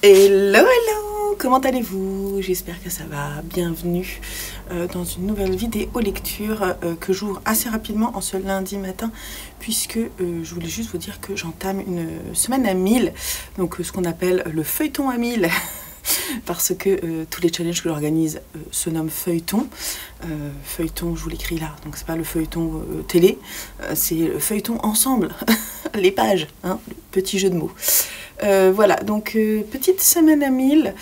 Hello, hello! Comment allez-vous? J'espère que ça va. Bienvenue dans une nouvelle vidéo lecture que j'ouvre assez rapidement en ce lundi matin, puisque je voulais juste vous dire que j'entame une semaine à 1000, donc ce qu'on appelle le feuilleton à 1000. Parce que tous les challenges que j'organise se nomment feuilleton. Feuilleton, je vous l'écris là, donc c'est pas le feuilleton télé, c'est le feuilleton ensemble, les pages, hein, le petit jeu de mots. Voilà, donc petite semaine à 1000.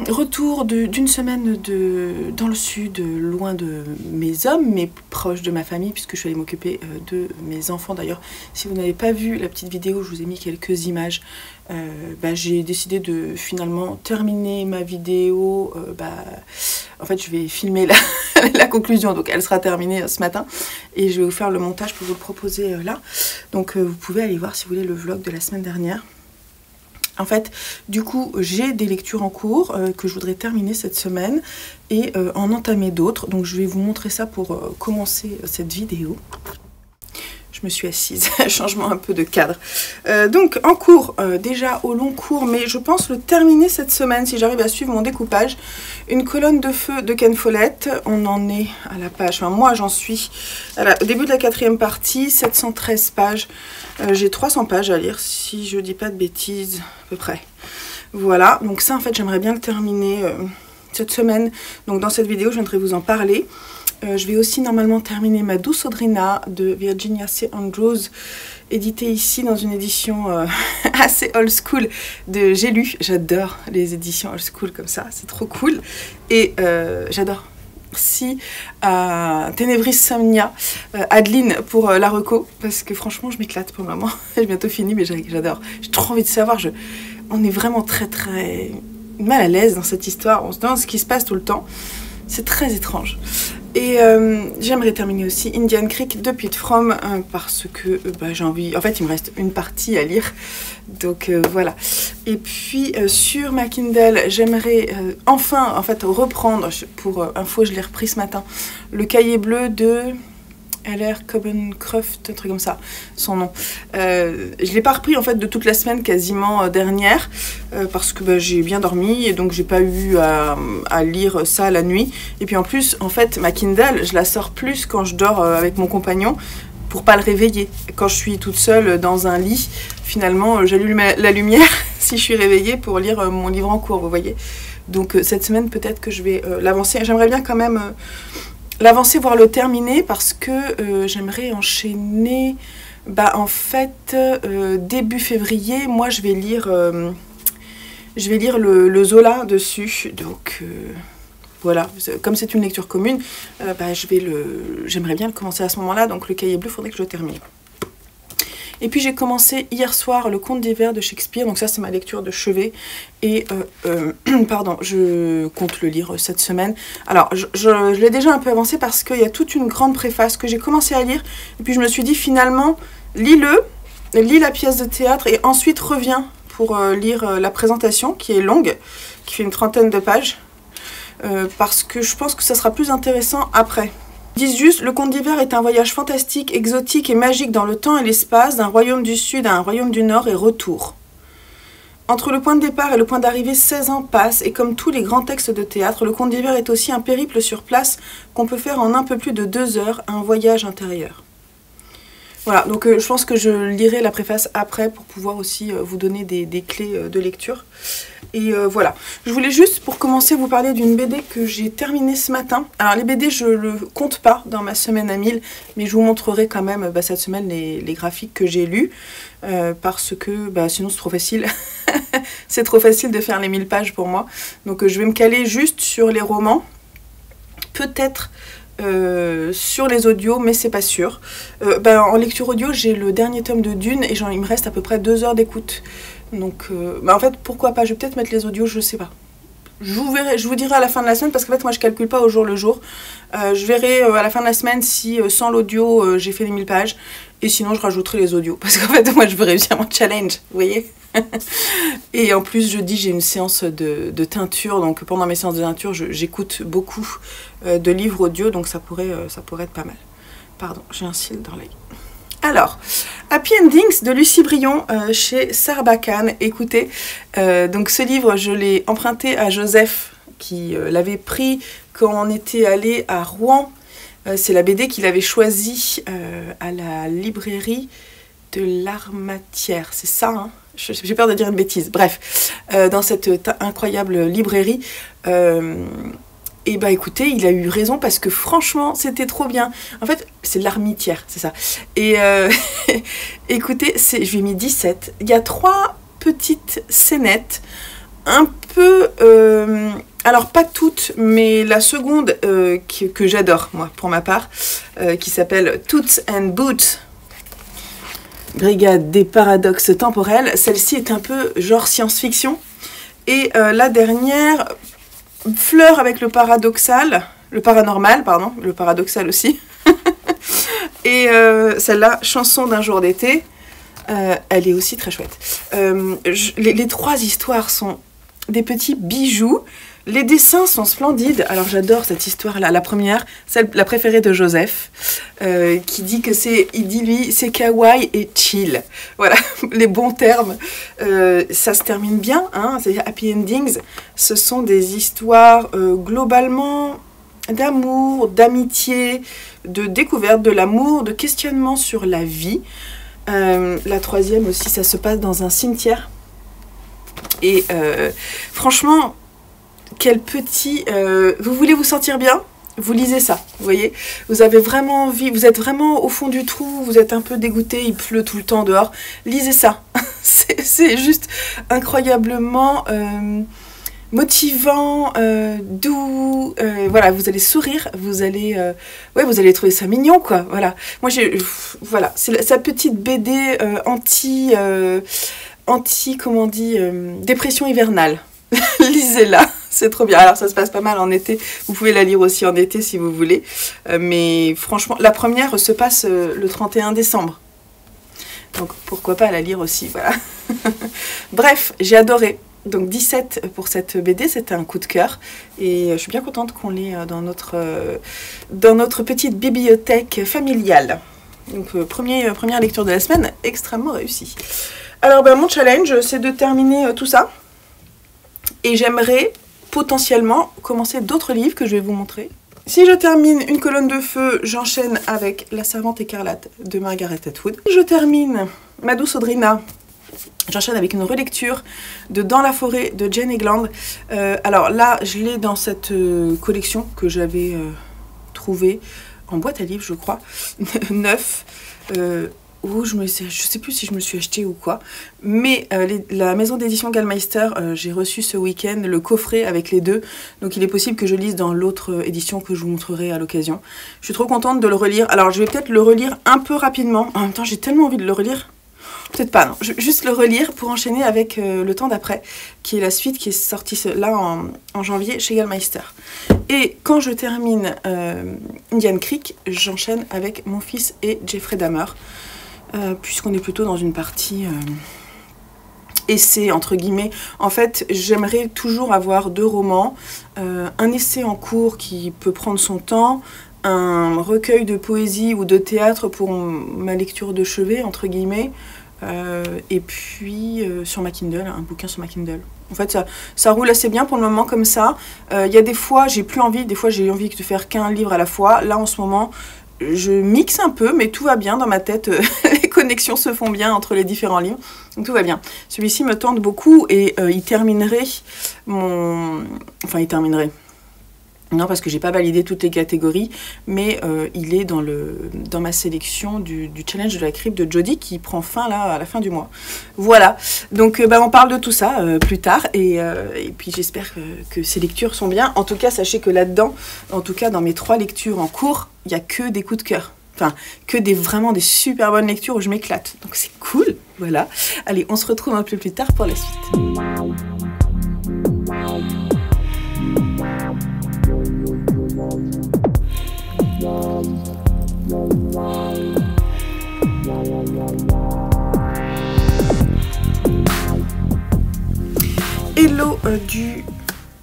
Retour d'une semaine dans le sud, loin de mes hommes, mais proche de ma famille, puisque je suis allée m'occuper de mes enfants. D'ailleurs, si vous n'avez pas vu la petite vidéo, je vous ai mis quelques images. J'ai décidé de finalement terminer ma vidéo. En fait, je vais filmer la conclusion, donc elle sera terminée ce matin. Et je vais vous faire le montage pour vous le proposer là. Donc vous pouvez aller voir si vous voulez le vlog de la semaine dernière. En fait, du coup, j'ai des lectures en cours que je voudrais terminer cette semaine et en entamer d'autres. Donc, je vais vous montrer ça pour commencer cette vidéo. Je me suis assise, changement un peu de cadre. Donc, en cours, déjà au long cours, mais je pense le terminer cette semaine si j'arrive à suivre mon découpage. Une colonne de feu de Ken Follett. On en est à la page, enfin moi j'en suis au début de la 4e partie, 713 pages. J'ai 300 pages à lire, si je dis pas de bêtises, à peu près. Voilà, donc ça en fait j'aimerais bien le terminer cette semaine. Donc dans cette vidéo je viendrai vous en parler. Je vais aussi normalement terminer Ma douce Audrina de Virginia C. Andrews, édité ici dans une édition assez old school de J'ai lu. J'adore les éditions old school comme ça, c'est trop cool. Et j'adore. Merci à Ténébris Somnia, Adeline pour la reco, parce que franchement je m'éclate pour le moment. J'ai bientôt fini mais j'adore. J'ai trop envie de savoir, on est vraiment très mal à l'aise dans cette histoire, on se demande ce qui se passe tout le temps. C'est très étrange. Et j'aimerais terminer aussi Indian Creek de Pete Fromm parce que j'ai envie... En fait, il me reste une partie à lire. Donc voilà. Et puis sur ma Kindle, j'aimerais enfin en fait reprendre, pour info, je l'ai repris ce matin, le cahier bleu de... L.R. Cobencroft, un truc comme ça, son nom. Je l'ai pas repris en fait de toute la semaine quasiment dernière parce que j'ai bien dormi et donc j'ai pas eu à lire ça la nuit. Et puis en plus, en fait, ma Kindle, je la sors plus quand je dors avec mon compagnon pour pas le réveiller. Quand je suis toute seule dans un lit, finalement, j'allume la lumière si je suis réveillée pour lire mon livre en cours, vous voyez. Donc cette semaine, peut-être que je vais l'avancer. J'aimerais bien quand même... l'avancer, voire le terminer, parce que j'aimerais enchaîner, en fait, début février, moi je vais lire le Zola dessus, donc voilà, comme c'est une lecture commune, j'aimerais bien le commencer à ce moment-là, donc le cahier bleu, il faudrait que je le termine. Et puis j'ai commencé hier soir le Conte d'hiver de Shakespeare, donc ça c'est ma lecture de chevet, et pardon, je compte le lire cette semaine. Alors je l'ai déjà un peu avancé parce qu'il y a toute une grande préface que j'ai commencé à lire, et puis je me suis dit finalement, lis la pièce de théâtre, et ensuite reviens pour lire la présentation qui est longue, qui fait une 30aine de pages, parce que je pense que ça sera plus intéressant après. Ils disent juste, le Conte d'hiver est un voyage fantastique, exotique et magique dans le temps et l'espace, d'un royaume du sud à un royaume du nord et retour. Entre le point de départ et le point d'arrivée, 16 ans passent, et comme tous les grands textes de théâtre, le Conte d'hiver est aussi un périple sur place qu'on peut faire en un peu plus de 2 heures, un voyage intérieur. Voilà, donc je pense que je lirai la préface après pour pouvoir aussi vous donner des clés de lecture. Et voilà, je voulais juste pour commencer vous parler d'une BD que j'ai terminée ce matin. Alors les BD je le compte pas dans ma semaine à 1000, mais je vous montrerai quand même cette semaine les graphiques que j'ai lus. Parce que sinon c'est trop facile. C'est trop facile de faire les 1000 pages pour moi. Donc je vais me caler juste sur les romans. Peut-être... sur les audios, mais c'est pas sûr. En lecture audio, j'ai le dernier tome de Dune et il me reste à peu près 2 heures d'écoute. Donc, en fait, pourquoi pas? Je vais peut-être mettre les audios, je sais pas. Je vous dirai à la fin de la semaine parce qu'en fait, moi, je calcule pas au jour le jour. Je verrai à la fin de la semaine si sans l'audio, j'ai fait les 1000 pages. Et sinon, je rajouterai les audios parce qu'en fait, moi, je veux réussir mon challenge, vous voyez. Et en plus, jeudi, j'ai une séance de teinture. Donc, pendant mes séances de teinture, j'écoute beaucoup de livres audio. Donc, ça pourrait être pas mal. Pardon, j'ai un cil dans l'œil. Alors, Happy Endings de Lucie Brion chez Sarbacane. Écoutez, donc ce livre, je l'ai emprunté à Joseph qui l'avait pris quand on était allé à Rouen. C'est la BD qu'il avait choisie à la librairie de l'Armatière, c'est ça, hein? J'ai peur de dire une bêtise. Bref, dans cette incroyable librairie. Et bah écoutez, il a eu raison parce que franchement, c'était trop bien. En fait, c'est l'Armitière, c'est ça. Et écoutez, je lui ai mis 17. Il y a 3 petites scénettes, un peu... alors pas toutes, mais la seconde que j'adore, moi, pour ma part, qui s'appelle Toots and Boots. Brigade des paradoxes temporels. Celle-ci est un peu genre science-fiction. Et la dernière... Fleur avec le paradoxal, le paranormal, pardon, le paradoxal aussi. Et celle-là, chanson d'un jour d'été, elle est aussi très chouette. Les 3 histoires sont des petits bijoux. Les dessins sont splendides. Alors j'adore cette histoire-là. La première, la préférée de Joseph, qui dit que il dit lui, c'est kawaii et chill. Voilà, les bons termes. Ça se termine bien, hein, c'est Happy Endings. Ce sont des histoires globalement d'amour, d'amitié, de découverte de l'amour, de questionnement sur la vie. La troisième aussi, ça se passe dans un cimetière. Et franchement... Quel petit... vous voulez vous sentir bien? Vous lisez ça, vous voyez? Vous avez vraiment envie, vous êtes vraiment au fond du trou, vous êtes un peu dégoûté, il pleut tout le temps dehors. Lisez ça. C'est juste incroyablement motivant, doux. Voilà, vous allez sourire, vous allez... ouais, vous allez trouver ça mignon, quoi. Voilà. Moi, voilà, c'est sa petite BD anti... comment on dit, dépression hivernale. Lisez-la, c'est trop bien. Alors ça se passe pas mal en été, vous pouvez la lire aussi en été si vous voulez. Mais franchement, la première se passe le 31 décembre. Donc pourquoi pas la lire aussi, voilà. Bref, j'ai adoré. Donc 17 pour cette BD, c'était un coup de cœur. Et je suis bien contente qu'on l'ait dans notre petite bibliothèque familiale. Donc première lecture de la semaine, extrêmement réussie. Alors ben, mon challenge, c'est de terminer tout ça. Et j'aimerais potentiellement commencer d'autres livres que je vais vous montrer. Si je termine Une colonne de feu, j'enchaîne avec La servante écarlate de Margaret Atwood. Si je termine Ma douce Audrina, j'enchaîne avec une relecture de Dans la forêt de Jane Egland. Alors là, je l'ai dans cette collection que j'avais trouvée en boîte à livres, je crois, neuf. Où je sais plus si je me suis acheté ou quoi, mais la maison d'édition Gallmeister, j'ai reçu ce week-end le coffret avec les deux, donc il est possible que je lise dans l'autre édition que je vous montrerai à l'occasion. Je suis trop contente de le relire. Alors je vais peut-être le relire un peu rapidement, en même temps j'ai tellement envie de le relire, peut-être pas, non, je vais juste le relire pour enchaîner avec Le temps d'après, qui est la suite qui est sortie là en janvier chez Gallmeister. Et quand je termine Indian Creek, j'enchaîne avec Mon fils et Jeffrey Dahmer. Puisqu'on est plutôt dans une partie essai, entre guillemets. En fait, j'aimerais toujours avoir 2 romans, un essai en cours qui peut prendre son temps, un recueil de poésie ou de théâtre pour ma lecture de chevet, entre guillemets, et puis sur ma Kindle, un bouquin sur ma Kindle. En fait, ça roule assez bien pour le moment comme ça. Il y a des fois, j'ai plus envie, des fois j'ai envie de faire qu'un livre à la fois. Là, en ce moment... je mixe un peu, mais tout va bien dans ma tête. Les connexions se font bien entre les différents livres. Donc tout va bien. Celui-ci me tente beaucoup et il terminerait mon... Enfin, il terminerait. Non, parce que j'ai pas validé toutes les catégories, mais il est dans ma sélection du challenge de la crypte de Jodie qui prend fin là à la fin du mois. Voilà, donc on parle de tout ça plus tard et puis j'espère que ces lectures sont bien. En tout cas, sachez que là-dedans, en tout cas dans mes 3 lectures en cours, il n'y a que des coups de cœur. Enfin, que vraiment des super bonnes lectures où je m'éclate. Donc c'est cool, voilà. Allez, on se retrouve un peu plus tard pour la suite. Hello du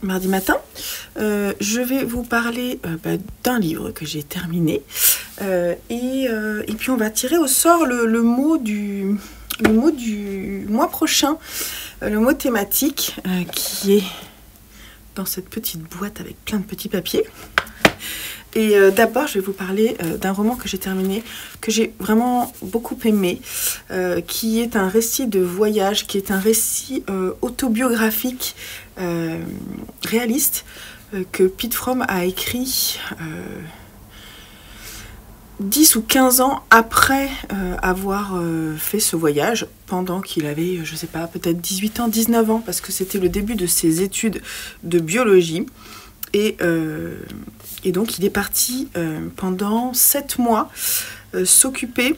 mardi matin, je vais vous parler d'un livre que j'ai terminé. Et puis on va tirer au sort le mot du mois prochain, le mot thématique qui est dans cette petite boîte avec plein de petits papiers. Et d'abord, je vais vous parler d'un roman que j'ai terminé, que j'ai vraiment beaucoup aimé, qui est un récit de voyage, qui est un récit autobiographique, réaliste, que Pete Fromm a écrit 10 ou 15 ans après avoir fait ce voyage, pendant qu'il avait, je sais pas, peut-être 18 ans, 19 ans, parce que c'était le début de ses études de biologie. Et donc il est parti pendant 7 mois s'occuper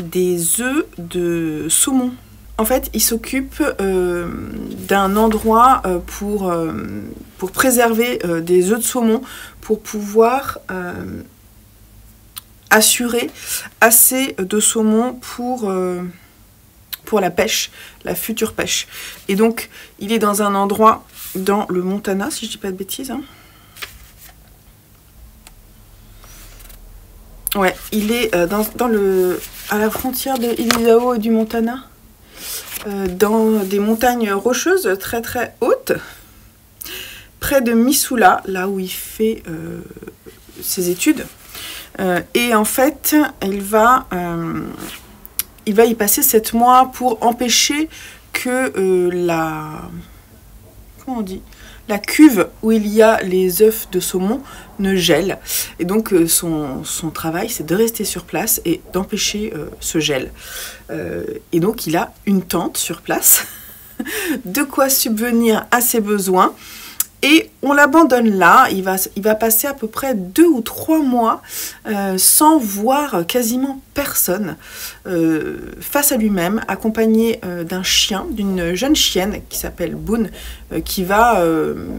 des œufs de saumon. En fait, il s'occupe d'un endroit pour préserver des œufs de saumon, pour pouvoir assurer assez de saumon pour la pêche, la future pêche. Et donc, il est dans un endroit dans le Montana, si je dis pas de bêtises. Hein. Ouais, il est à la frontière de Idaho et du Montana, dans des montagnes rocheuses très très hautes, près de Missoula, là où il fait ses études. Et en fait, il va y passer 7 mois pour empêcher que la cuve où il y a les œufs de saumon ne gèle. Et donc son travail, c'est de rester sur place et d'empêcher ce gel. Et donc il a une tente sur place, de quoi subvenir à ses besoins. Et on l'abandonne là, il va passer à peu près 2 ou 3 mois sans voir quasiment personne, face à lui-même, accompagné d'un chien, d'une jeune chienne qui s'appelle Boone, qui va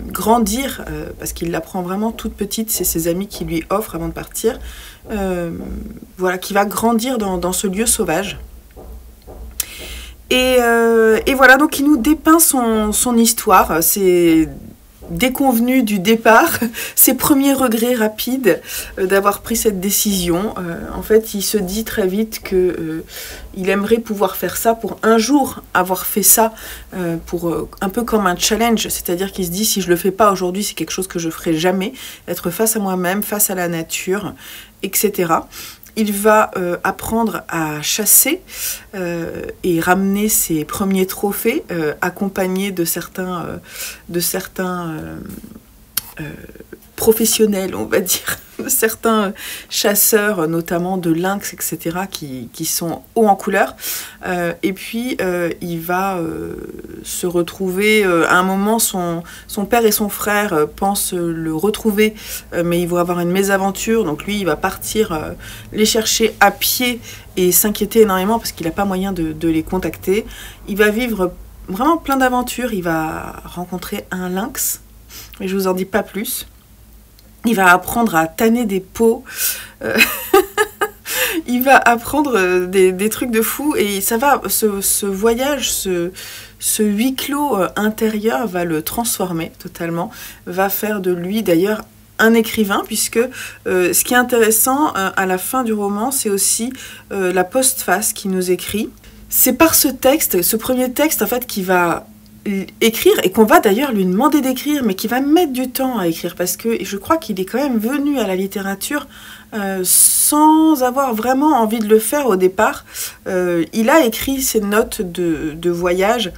grandir, parce qu'il la prend vraiment toute petite, c'est ses amis qui lui offrent avant de partir, voilà, qui va grandir dans ce lieu sauvage. Et voilà, donc il nous dépeint son histoire, c'est déconvenu du départ, ses premiers regrets rapides d'avoir pris cette décision. En fait, il se dit très vite que il aimerait pouvoir faire ça pour un jour avoir fait ça, pour un peu comme un challenge, c'est-à-dire qu'il se dit si je le fais pas aujourd'hui, c'est quelque chose que je ferai jamais, être face à moi-même, face à la nature, etc. Il va apprendre à chasser et ramener ses premiers trophées, accompagné de certains professionnels, on va dire, de certains chasseurs, notamment de lynx, etc., qui sont hauts en couleur. Et puis, il va se retrouver, à un moment, son père et son frère pensent le retrouver, mais ils vont avoir une mésaventure, donc lui, il va partir les chercher à pied et s'inquiéter énormément parce qu'il n'a pas moyen de les contacter. Il va vivre vraiment plein d'aventures, il va rencontrer un lynx, mais je vous en dis pas plus. Il va apprendre à tanner des pots, il va apprendre des trucs de fou, et ça va, ce voyage, ce huis clos intérieur va le transformer totalement, va faire de lui d'ailleurs un écrivain, puisque ce qui est intéressant à la fin du roman, c'est aussi la postface qui nous écrit. C'est par ce texte, ce premier texte en fait, qui va écrire, et qu'on va d'ailleurs lui demander d'écrire, mais qui va mettre du temps à écrire, parce que je crois qu'il est quand même venu à la littérature sans avoir vraiment envie de le faire au départ. Il a écrit ses notes de voyage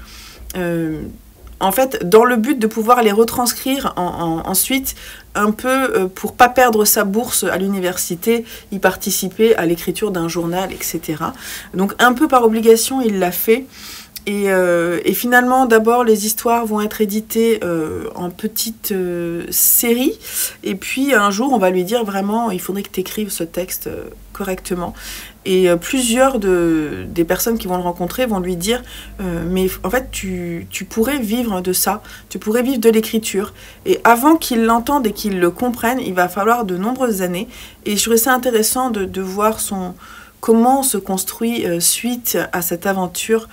en fait dans le but de pouvoir les retranscrire ensuite, un peu pour pas perdre sa bourse à l'université, il participait à l'écriture d'un journal, etc. Donc un peu par obligation il l'a fait. Et finalement, d'abord, les histoires vont être éditées en petites séries. Et puis, un jour, on va lui dire vraiment, il faudrait que tu écrives ce texte correctement. Et plusieurs des personnes qui vont le rencontrer vont lui dire mais en fait, tu pourrais vivre de ça. Tu pourrais vivre de l'écriture. Et avant qu'il l'entende et qu'il le comprenne, il va falloir de nombreuses années. Et je trouvais ça intéressant de voir comment on se construit suite à cette aventure,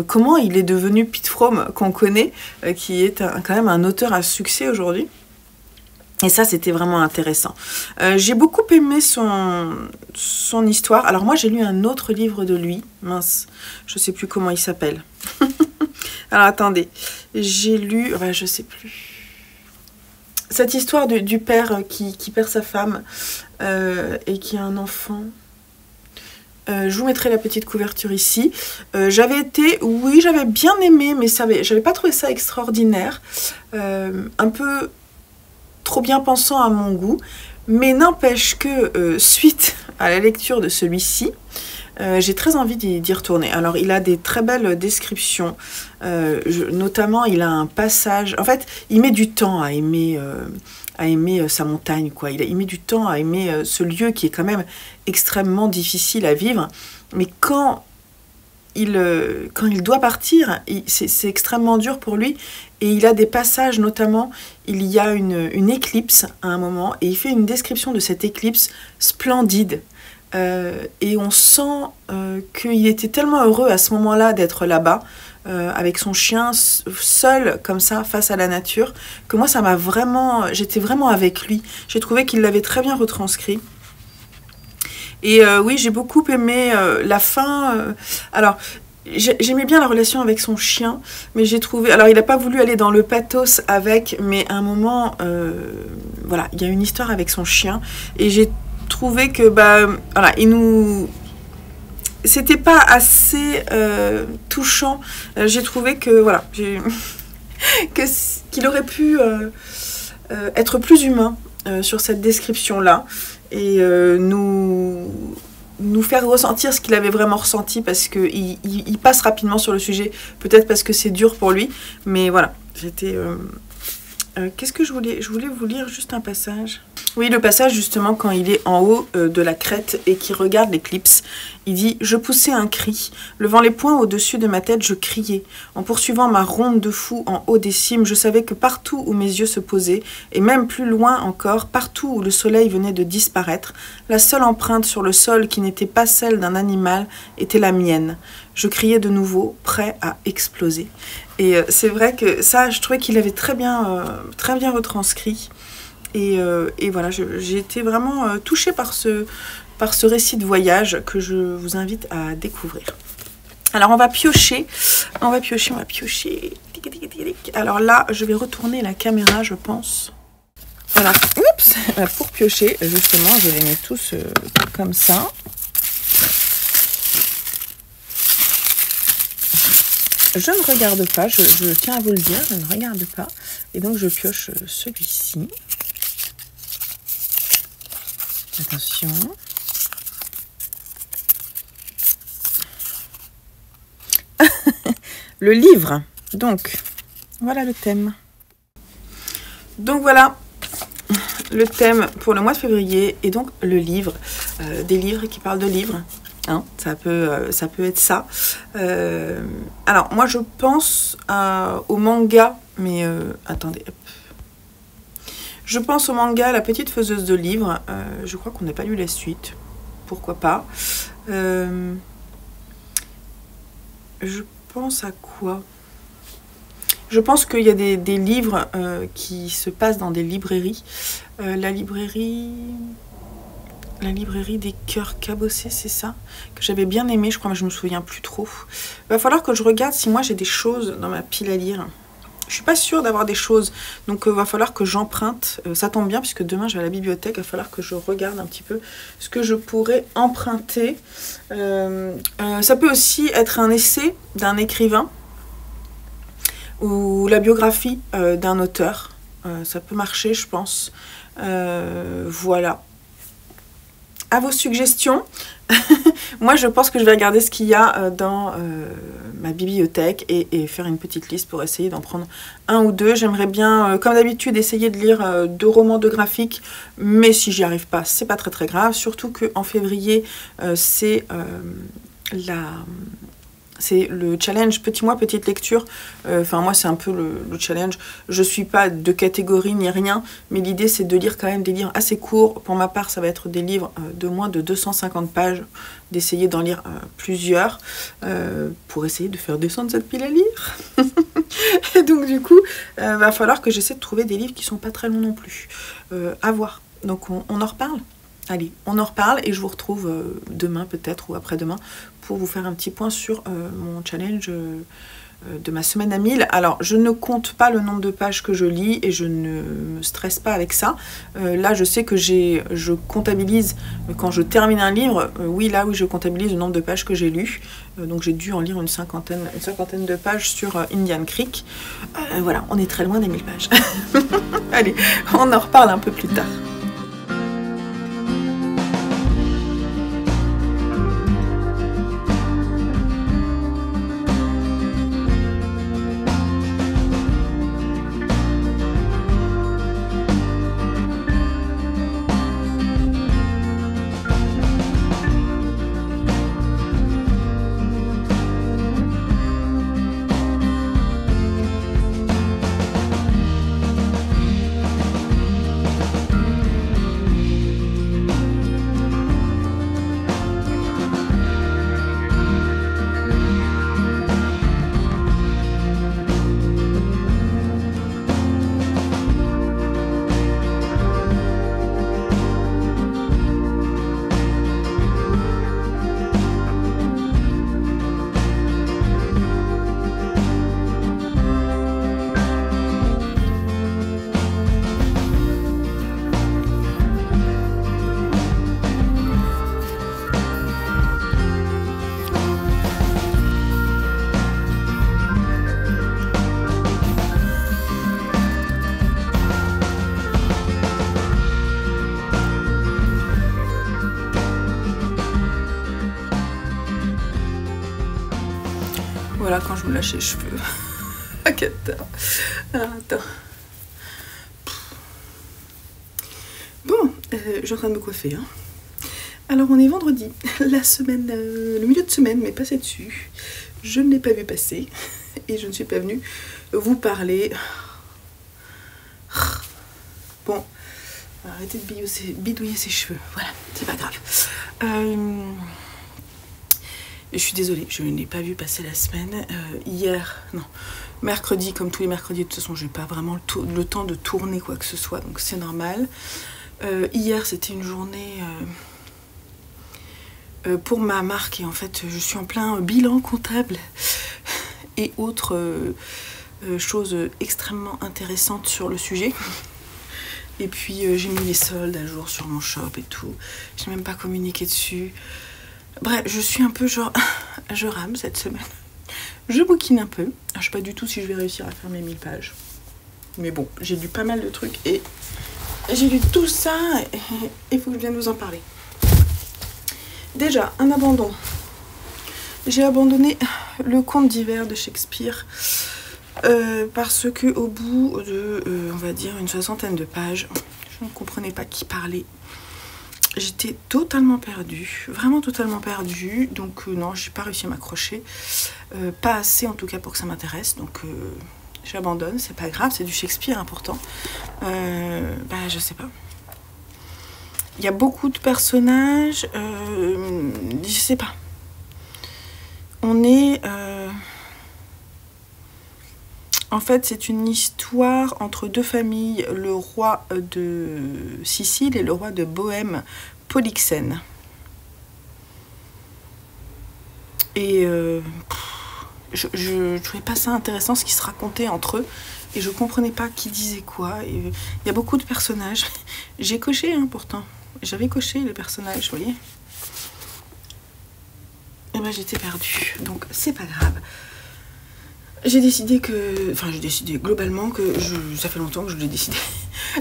comment il est devenu Pete Fromm qu'on connaît, qui est quand même un auteur à succès aujourd'hui. Et ça, c'était vraiment intéressant. J'ai beaucoup aimé son histoire. Alors moi, j'ai lu un autre livre de lui. Mince, je sais plus comment il s'appelle. Alors attendez, j'ai lu... Ouais, je sais plus. Cette histoire du père qui perd sa femme et qui a un enfant... je vous mettrai la petite couverture ici. Oui, j'avais bien aimé, mais j'avais pas trouvé ça extraordinaire. Un peu trop bien pensant à mon goût. Mais n'empêche que, suite à la lecture de celui-ci, j'ai très envie d'y retourner. Alors, il a des très belles descriptions. Notamment, il a un passage... En fait, il met du temps à aimer sa montagne, quoi. Il met du temps à aimer ce lieu qui est quand même extrêmement difficile à vivre. Mais quand il doit partir, c'est extrêmement dur pour lui. Et il a des passages, notamment, il y a une éclipse à un moment, et il fait une description de cette éclipse splendide. Et on sent qu'il était tellement heureux à ce moment-là d'être là-bas, avec son chien, seul, comme ça, face à la nature, que moi, j'étais vraiment avec lui. J'ai trouvé qu'il l'avait très bien retranscrit. Et oui, j'ai beaucoup aimé la fin. Alors, j'aimais bien la relation avec son chien, mais j'ai trouvé... Alors, il n'a pas voulu aller dans le pathos avec, mais à un moment, voilà, il y a une histoire avec son chien, et j'ai trouvé que, voilà, c'était pas assez touchant. J'ai trouvé que, voilà, qu'il aurait pu être plus humain sur cette description-là, et nous faire ressentir ce qu'il avait vraiment ressenti, parce qu'il passe rapidement sur le sujet, peut-être parce que c'est dur pour lui, mais voilà, j'étais... qu'est-ce que je voulais vous lire juste un passage. Oui, le passage justement quand il est en haut de la crête et qu'il regarde l'éclipse. Il dit « Je poussais un cri, levant les poings au-dessus de ma tête, je criais. En poursuivant ma ronde de fou en haut des cimes, je savais que partout où mes yeux se posaient, et même plus loin encore, partout où le soleil venait de disparaître, la seule empreinte sur le sol qui n'était pas celle d'un animal était la mienne. Je criais de nouveau, prêt à exploser. » Et c'est vrai que ça, je trouvais qu'il avait très bien retranscrit. Et voilà, j'ai été vraiment touchée par ce récit de voyage que je vous invite à découvrir. Alors, on va piocher. Alors là, je vais retourner la caméra, je pense. Alors, oups, pour piocher, justement, je les mets tous comme ça. Je ne regarde pas, je tiens à vous le dire, je ne regarde pas. Et donc, je pioche celui-ci. Attention. Le livre. Donc, voilà le thème. Donc, voilà le thème pour le mois de février. Et donc, le livre. Des livres qui parlent de livres. Hein, ça peut être ça. Alors, moi, je pense au manga. Mais, attendez, hop. Je pense au manga La Petite Faiseuse de Livres. Je crois qu'on n'a pas lu la suite. Pourquoi pas. Je pense à quoi? Je pense qu'il y a des livres qui se passent dans des librairies. La librairie des cœurs cabossés, c'est ça? Que j'avais bien aimé, je crois, mais je me souviens plus trop. Il va falloir que je regarde si moi j'ai des choses dans ma pile à lire. Je suis pas sûre d'avoir des choses, donc va falloir que j'emprunte. Ça tombe bien puisque demain je vais à la bibliothèque, il va falloir que je regarde un petit peu ce que je pourrais emprunter. Ça peut aussi être un essai d'un écrivain ou la biographie d'un auteur. Ça peut marcher, je pense. Voilà. À vos suggestions. Moi, je pense que je vais regarder ce qu'il y a dans ma bibliothèque et faire une petite liste pour essayer d'en prendre un ou deux. J'aimerais bien, comme d'habitude, essayer de lire 2 romans de graphique, mais si j'y arrive pas, c'est pas très grave. Surtout qu'en février, c'est le challenge Petit mois, petite lecture. Enfin, moi, c'est un peu le challenge. Je suis pas de catégorie ni rien, mais l'idée, c'est de lire quand même des livres assez courts. Pour ma part, ça va être des livres de moins de 250 pages, d'essayer d'en lire plusieurs pour essayer de faire descendre cette pile à lire. Et donc du coup, va falloir que j'essaie de trouver des livres qui sont pas très longs non plus. À voir. Donc on en reparle. Allez, on en reparle et je vous retrouve demain peut-être ou après-demain pour vous faire un petit point sur mon challenge de ma semaine à 1000. Alors, je ne compte pas le nombre de pages que je lis et je ne me stresse pas avec ça. Là, je sais que je comptabilise quand je termine un livre. Oui, je comptabilise le nombre de pages que j'ai lues. Donc, j'ai dû en lire une cinquantaine de pages sur Indian Creek. Voilà, on est très loin des 1000 pages. Allez, on en reparle un peu plus tard. Voilà quand je me lâche les cheveux. Attends. Bon, je suis en train de me coiffer. Hein. Alors on est vendredi, la semaine, le milieu de semaine, mais passé dessus. Je ne l'ai pas vu passer et je ne suis pas venue vous parler. Bon, arrêtez de bidouiller ses cheveux. Voilà, c'est pas grave. Je suis désolée, je n'ai pas vu passer la semaine. Mercredi, comme tous les mercredis, de toute façon, je n'ai pas vraiment le temps de tourner quoi que ce soit, donc c'est normal. Hier, c'était une journée pour ma marque et en fait, je suis en plein bilan comptable et autres choses extrêmement intéressantes sur le sujet. Et puis, j'ai mis les soldes à jour sur mon shop et tout. Je n'ai même pas communiqué dessus. Bref, je suis un peu genre, je rame cette semaine. Je bouquine un peu. Je sais pas du tout si je vais réussir à faire mes 1000 pages. Mais bon, j'ai lu pas mal de trucs et j'ai lu tout ça et il faut que je vienne vous en parler. Déjà, un abandon. J'ai abandonné le conte d'hiver de Shakespeare parce que au bout de, on va dire, une 60aine de pages, je ne comprenais pas qui parlait. J'étais totalement perdue, vraiment totalement perdue, donc non, j'ai pas réussi à m'accrocher, pas assez en tout cas pour que ça m'intéresse, donc j'abandonne, c'est pas grave, c'est du Shakespeare important, je sais pas. Il y a beaucoup de personnages, je sais pas. On est... En fait, c'est une histoire entre deux familles, le roi de Sicile et le roi de Bohême, Polyxène. Et je trouvais pas ça intéressant ce qui se racontait entre eux. Et je comprenais pas qui disait quoi. Il y a beaucoup de personnages. J'ai coché, hein, pourtant. J'avais coché les personnages, vous voyez. Et ben j'étais perdue. Donc c'est pas grave. J'ai décidé que... Enfin, j'ai décidé globalement que... Ça fait longtemps que je l'ai décidé.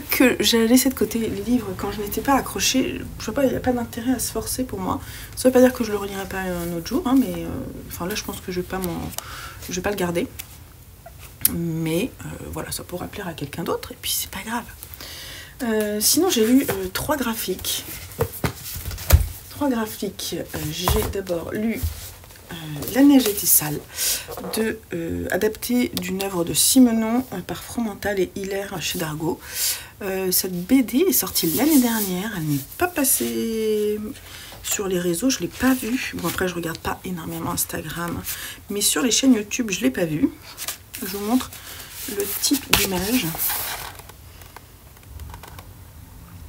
Que j'allais laisser de côté les livres quand je n'étais pas accrochée. Je sais pas, il n'y a pas d'intérêt à se forcer pour moi. Ça veut pas dire que je le relirai pas un autre jour, hein, mais... Enfin, là, je pense que je vais pas le garder. Mais, voilà, ça pourra plaire à quelqu'un d'autre. Et puis, c'est pas grave. Sinon, j'ai lu 3 graphiques. 3 graphiques. J'ai d'abord lu... La neige était sale, adapté d'une œuvre de Simenon par Fromental et Hilaire chez Dargaud. Cette BD est sortie l'année dernière, elle n'est pas passée sur les réseaux, je ne l'ai pas vue. Bon, après, je regarde pas énormément Instagram, mais sur les chaînes YouTube, je ne l'ai pas vue. je vous montre le type d'image.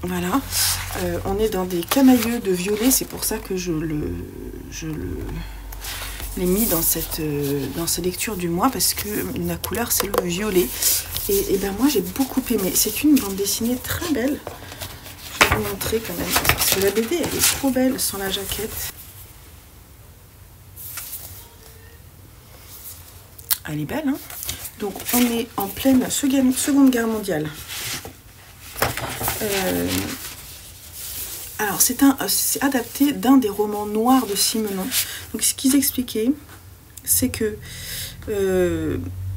Voilà, on est dans des camailleux de violet, c'est pour ça que je l'ai mis dans cette lecture du mois, parce que la couleur c'est le violet. Et ben moi j'ai beaucoup aimé. C'est une bande dessinée très belle. Je vais vous montrer quand même, parce que la BD elle est trop belle sans la jaquette. Elle est belle, hein. Donc on est en pleine Seconde Guerre mondiale. Alors c'est adapté d'un des romans noirs de Simenon. Donc ce qu'ils expliquaient, c'est que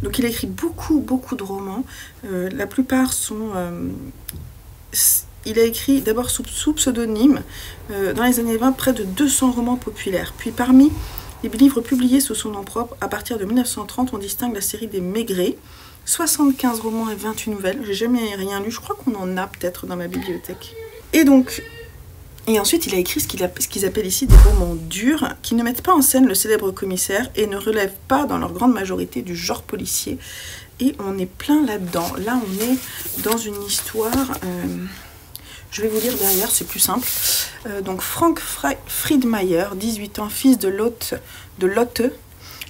donc il a écrit beaucoup de romans. La plupart sont il a écrit d'abord sous pseudonyme dans les années 20 près de 200 romans populaires. Puis parmi les livres publiés sous son nom propre, à partir de 1930, on distingue la série des Maigret, 75 romans et 28 nouvelles. J'ai jamais rien lu, je crois qu'on en a peut-être dans ma bibliothèque. Et ensuite, il a écrit ce qu'ils appellent ici des romans durs, qui ne mettent pas en scène le célèbre commissaire et ne relèvent pas, dans leur grande majorité, du genre policier. Et on est plein là-dedans. Là, on est dans une histoire... je vais vous lire derrière, c'est plus simple. Donc, Frank Friedmeier, 18 ans, fils de Lotte,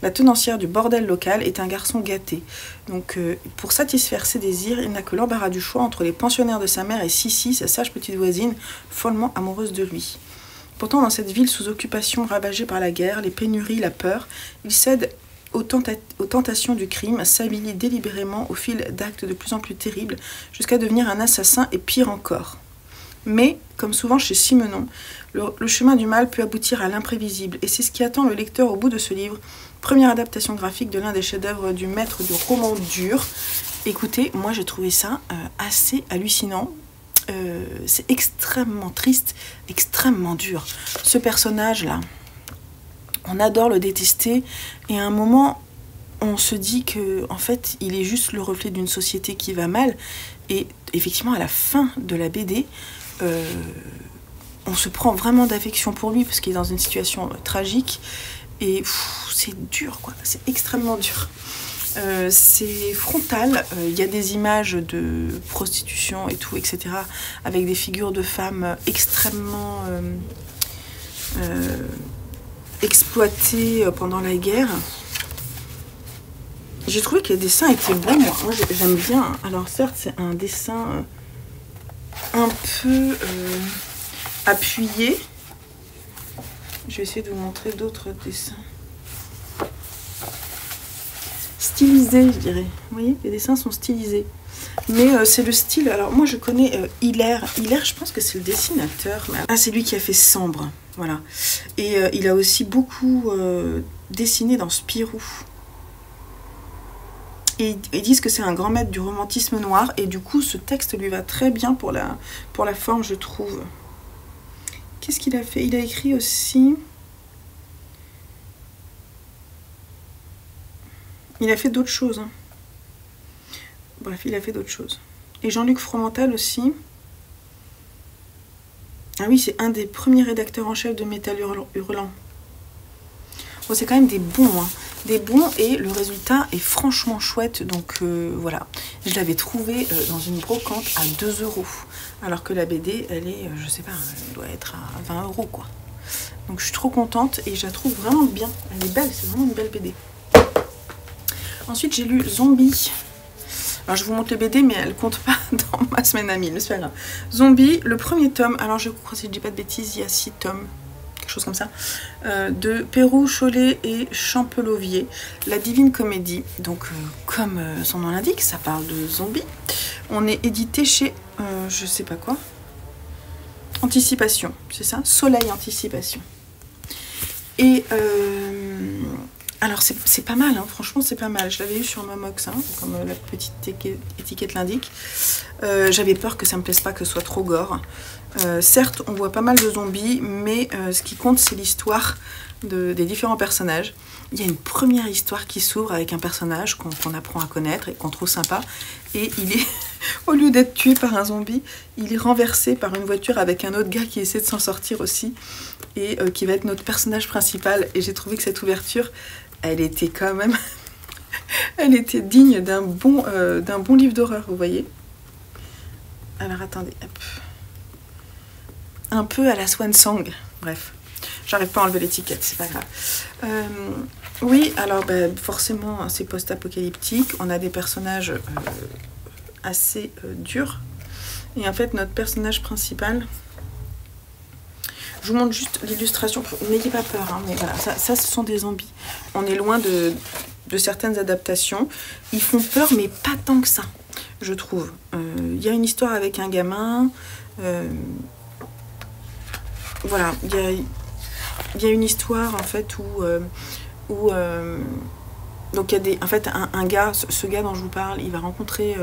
la tenancière du bordel local, est un garçon gâté. Donc, pour satisfaire ses désirs, il n'a que l'embarras du choix entre les pensionnaires de sa mère et Sissi, sa sage petite voisine, follement amoureuse de lui. Pourtant, dans cette ville sous occupation ravagée par la guerre, les pénuries, la peur, il cède aux tentations du crime, s'habille délibérément au fil d'actes de plus en plus terribles, jusqu'à devenir un assassin et pire encore. Mais, comme souvent chez Simenon, le chemin du mal peut aboutir à l'imprévisible, et c'est ce qui attend le lecteur au bout de ce livre, première adaptation graphique de l'un des chefs-d'œuvre du maître du roman dur. Écoutez, moi j'ai trouvé ça assez hallucinant. C'est extrêmement triste, extrêmement dur. Ce personnage-là, on adore le détester, et à un moment, on se dit que en fait, il est juste le reflet d'une société qui va mal. Et effectivement, à la fin de la BD, on se prend vraiment d'affection pour lui parce qu'il est dans une situation tragique. Et c'est dur, quoi. C'est extrêmement dur. C'est frontal. Il y a des images de prostitution et tout, etc. Avec des figures de femmes extrêmement exploitées pendant la guerre. J'ai trouvé que les dessins étaient bons. Moi j'aime bien. Alors certes, c'est un dessin un peu appuyé. Je vais essayer de vous montrer d'autres dessins. Stylisés, je dirais. Vous voyez, les dessins sont stylisés. Mais c'est le style... Alors moi je connais Hilaire. Hilaire, je pense que c'est le dessinateur. Ah, c'est lui qui a fait Sambre. Voilà. Et il a aussi beaucoup dessiné dans Spirou. Et ils disent que c'est un grand maître du romantisme noir. Et du coup, ce texte lui va très bien pour la forme, je trouve. Qu'est-ce qu'il a fait? Il a écrit aussi... Il a fait d'autres choses. Hein. Bref, il a fait d'autres choses. Et Jean-Luc Fromental aussi. Ah oui, c'est un des premiers rédacteurs en chef de Métal Hurlant. Bon, c'est quand même des bons, hein. Des bons, et le résultat est franchement chouette. Donc voilà, je l'avais trouvé dans une brocante à 2 €. Alors que la BD, elle est, je sais pas, elle doit être à 20 € quoi. Donc je suis trop contente et je la trouve vraiment bien. Elle est belle, c'est vraiment une belle BD. Ensuite, j'ai lu Zombie. Alors je vous montre les BD, mais elle compte pas dans ma semaine à 1000, mais c'est pas grave. Zombie, le premier tome. Alors je crois, si je dis pas de bêtises, il y a 6 tomes. Quelque chose comme ça, de Pérou, Chollet et Champelovier, La Divine Comédie. Donc comme son nom l'indique, ça parle de zombies. On est édité chez je sais pas quoi, Anticipation, c'est ça, Soleil Anticipation. Et alors c'est pas mal, hein, franchement c'est pas mal. Je l'avais eu sur Momox, hein, comme la petite étiquette l'indique. J'avais peur que ça me plaise pas, que ce soit trop gore. Certes, on voit pas mal de zombies, mais ce qui compte, c'est l'histoire des différents personnages. Il y a une première histoire qui s'ouvre avec un personnage qu'on apprend à connaître et qu'on trouve sympa. Et il est, au lieu d'être tué par un zombie, il est renversé par une voiture avec un autre gars qui essaie de s'en sortir aussi. Et qui va être notre personnage principal. Et j'ai trouvé que cette ouverture, elle était quand même... Elle était digne d'un bon livre d'horreur, vous voyez. Alors attendez, hop. Un peu à la Swan Song, bref. J'arrive pas à enlever l'étiquette, c'est pas grave. Oui, alors forcément, c'est post-apocalyptique. On a des personnages assez durs. Et en fait, notre personnage principal... Je vous montre juste l'illustration. N'ayez pas peur, hein, mais voilà, ça, ce sont des zombies. On est loin de certaines adaptations. Ils font peur, mais pas tant que ça, je trouve. Il y a une histoire avec un gamin. Voilà, il y a une histoire en fait où donc il y a des, en fait un gars, ce gars dont je vous parle, il va rencontrer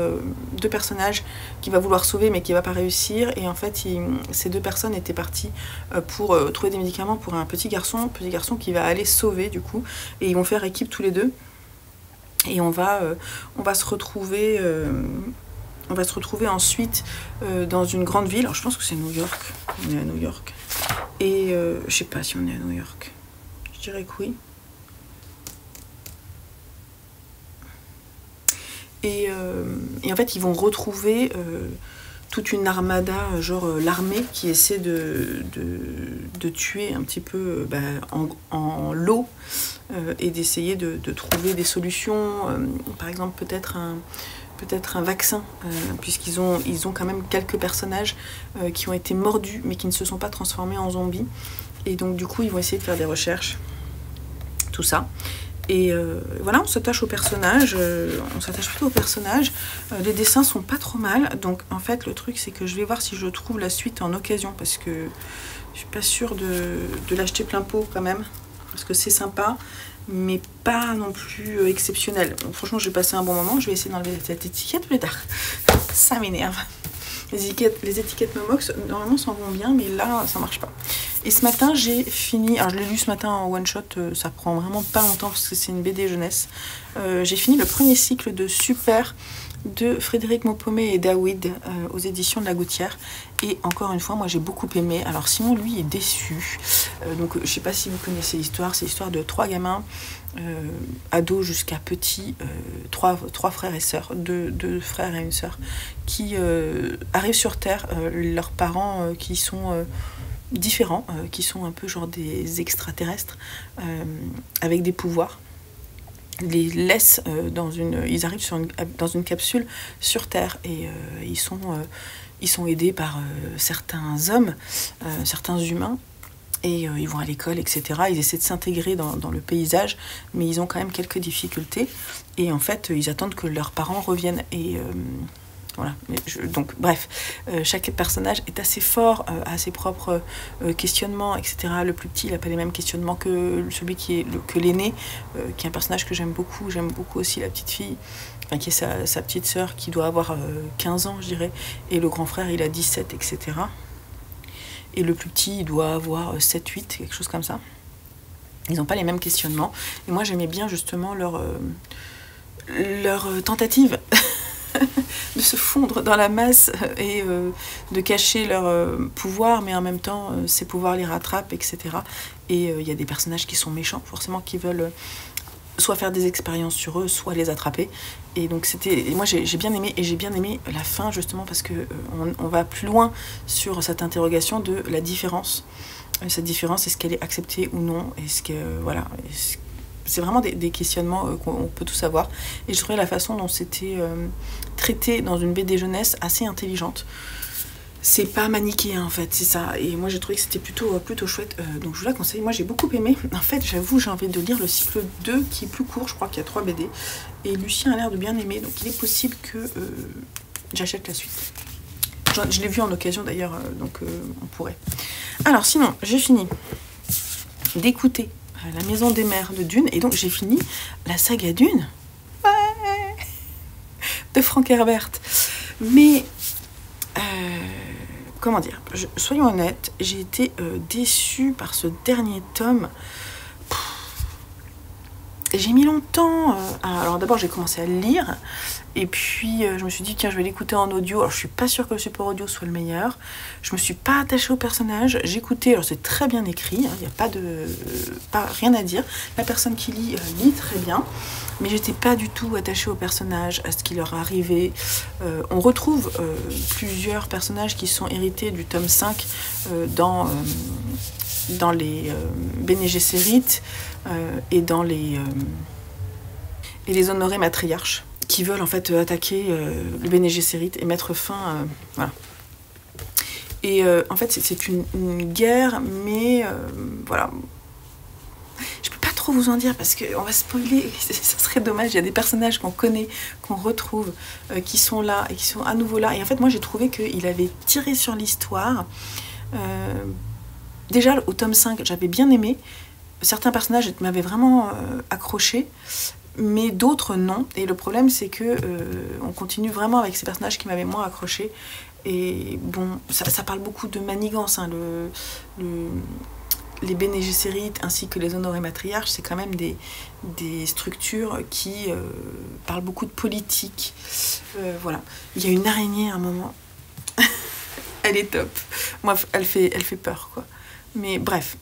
deux personnages qu'il va vouloir sauver mais qui va pas réussir, et en fait ces deux personnes étaient parties pour trouver des médicaments pour un petit garçon qui va aller sauver du coup, et ils vont faire équipe tous les deux, et on va se retrouver ensuite dans une grande ville. Alors je pense que c'est New York, on est à New York, et je sais pas si on est à New York, je dirais que oui. Et en fait, ils vont retrouver toute une armada, genre l'armée, qui essaie de tuer un petit peu en lot, et d'essayer de trouver des solutions. Par exemple, peut-être un vaccin, puisqu'ils ont quand même quelques personnages qui ont été mordus, mais qui ne se sont pas transformés en zombies. Et donc, du coup, ils vont essayer de faire des recherches. Tout ça. Et voilà, on s'attache au personnage, on s'attache plutôt au personnage. Les dessins sont pas trop mal, donc en fait le truc c'est que je vais voir si je trouve la suite en occasion, parce que je suis pas sûre de l'acheter plein pot quand même, parce que c'est sympa, mais pas non plus exceptionnel. Donc, franchement, j'ai passé un bon moment. Je vais essayer d'enlever cette étiquette plus tard. Ça m'énerve. Les étiquettes Momox, normalement, s'en vont bien, mais là, ça marche pas. Et ce matin, j'ai fini... Alors, je l'ai lu ce matin en one-shot. Ça prend vraiment pas longtemps, parce que c'est une BD jeunesse. J'ai fini le premier cycle de Super de Frédéric Maupomet et Daoud aux éditions de La Gouttière. Et encore une fois, moi, j'ai beaucoup aimé. Alors, Simon, lui, est déçu. Donc, je sais pas si vous connaissez l'histoire. C'est l'histoire de 3 gamins, ados jusqu'à petits, 3 frères et sœurs, 2 frères et une sœur, qui arrivent sur Terre. Leurs parents qui sont différents, qui sont un peu genre des extraterrestres, avec des pouvoirs. Les laissent ils arrivent dans une capsule sur Terre, et ils sont aidés par certains hommes, certains humains, et ils vont à l'école, etc. Ils essaient de s'intégrer dans le paysage, mais ils ont quand même quelques difficultés, et en fait ils attendent que leurs parents reviennent, et voilà. Donc bref, chaque personnage est assez fort, a ses propres questionnements, etc. Le plus petit, il n'a pas les mêmes questionnements que celui que l'aîné, qui est un personnage que j'aime beaucoup. J'aime beaucoup aussi la petite fille, enfin, qui est sa petite sœur, qui doit avoir 15 ans, je dirais, et le grand frère, il a 17, etc. Et le plus petit, il doit avoir 7, 8, quelque chose comme ça. Ils n'ont pas les mêmes questionnements. Et moi, j'aimais bien justement leur tentative de se fondre dans la masse et de cacher leur pouvoir, mais en même temps, ces pouvoirs les rattrapent, etc. Et il y a des personnages qui sont méchants, forcément, qui veulent soit faire des expériences sur eux, soit les attraper. Et donc moi j'ai bien aimé, et j'ai bien aimé la fin, justement, parce que on va plus loin sur cette interrogation de la différence. Cette différence, est-ce qu'elle est acceptée ou non? Est-ce que voilà, c'est vraiment des questionnements qu'on peut tous avoir. Et je trouvais la façon dont c'était traité dans une BD jeunesse assez intelligente. C'est pas manichéen, en fait, c'est ça. Et moi j'ai trouvé que c'était plutôt chouette. Donc je vous la conseille. Moi j'ai beaucoup aimé. En fait, j'avoue, j'ai envie de lire le cycle 2 qui est plus court. Je crois qu'il y a 3 BD. Et Lucien a l'air de bien aimer. Donc il est possible que j'achète la suite. Je l'ai vu en occasion d'ailleurs, donc on pourrait. Alors sinon, j'ai fini d'écouter La Maison des Mers de Dune. Et donc j'ai fini la saga Dune. Ouais, de Frank Herbert. Mais... comment dire, soyons honnêtes, j'ai été déçue par ce dernier tome. j'ai mis longtemps. Alors d'abord j'ai commencé à le lire et puis je me suis dit tiens je vais l'écouter en audio. Alors je suis pas sûre que le support audio soit le meilleur. Je me suis pas attachée au personnage. J'écoutais, alors c'est très bien écrit, il n'y a pas rien à dire. La personne qui lit lit très bien, mais j'étais pas du tout attachée au personnage, à ce qui leur arrivait. On retrouve plusieurs personnages qui sont hérités du tome 5 dans les Bene Gesserit et dans les honorés matriarches qui veulent en fait attaquer le Bene Gesserit et mettre fin voilà. Et en fait c'est une guerre, mais voilà, je peux pas trop vous en dire parce qu'on va spoiler, ça serait dommage. Il y a des personnages qu'on connaît, qu'on retrouve, qui sont là et qui sont à nouveau là, et en fait moi j'ai trouvé qu'il avait tiré sur l'histoire. Déjà au tome 5 j'avais bien aimé, certains personnages m'avaient vraiment accroché, mais d'autres non, et le problème c'est que on continue vraiment avec ces personnages qui m'avaient moins accroché. Et bon, ça parle beaucoup de manigance, hein, les Bene Gesserit ainsi que les honorés matriarches, c'est quand même des structures qui parlent beaucoup de politique. Voilà, il y a une araignée à un moment, elle est top, moi elle fait peur quoi. Mais bref,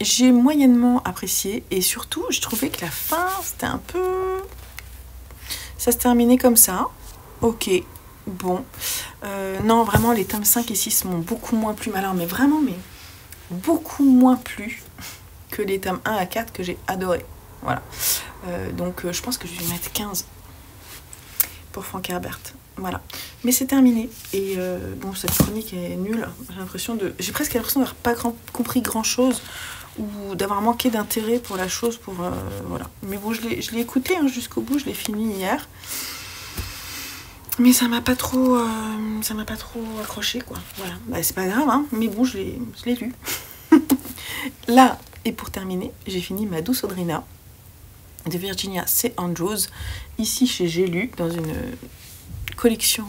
j'ai moyennement apprécié, et surtout je trouvais que la fin c'était un peu, ça se terminait comme ça. Ok, bon, non vraiment les tomes 5 et 6 m'ont beaucoup moins plu, alors mais vraiment mais beaucoup moins plu que les tomes 1 à 4 que j'ai adoré. Voilà, donc je pense que je vais mettre 15 pour Frank Herbert. Voilà, mais c'est terminé. Et bon, cette chronique est nulle. J'ai presque l'impression d'avoir pas compris grand chose, ou d'avoir manqué d'intérêt pour la chose. Voilà. Mais bon, je l'ai écouté hein, jusqu'au bout. Je l'ai fini hier. Mais ça m'a pas trop accroché quoi. Voilà, bah, c'est pas grave, hein, mais bon, je l'ai lu. Là, et pour terminer, j'ai fini Ma douce Audrina de Virginia C. Andrews, ici chez J'ai lu, dans une collection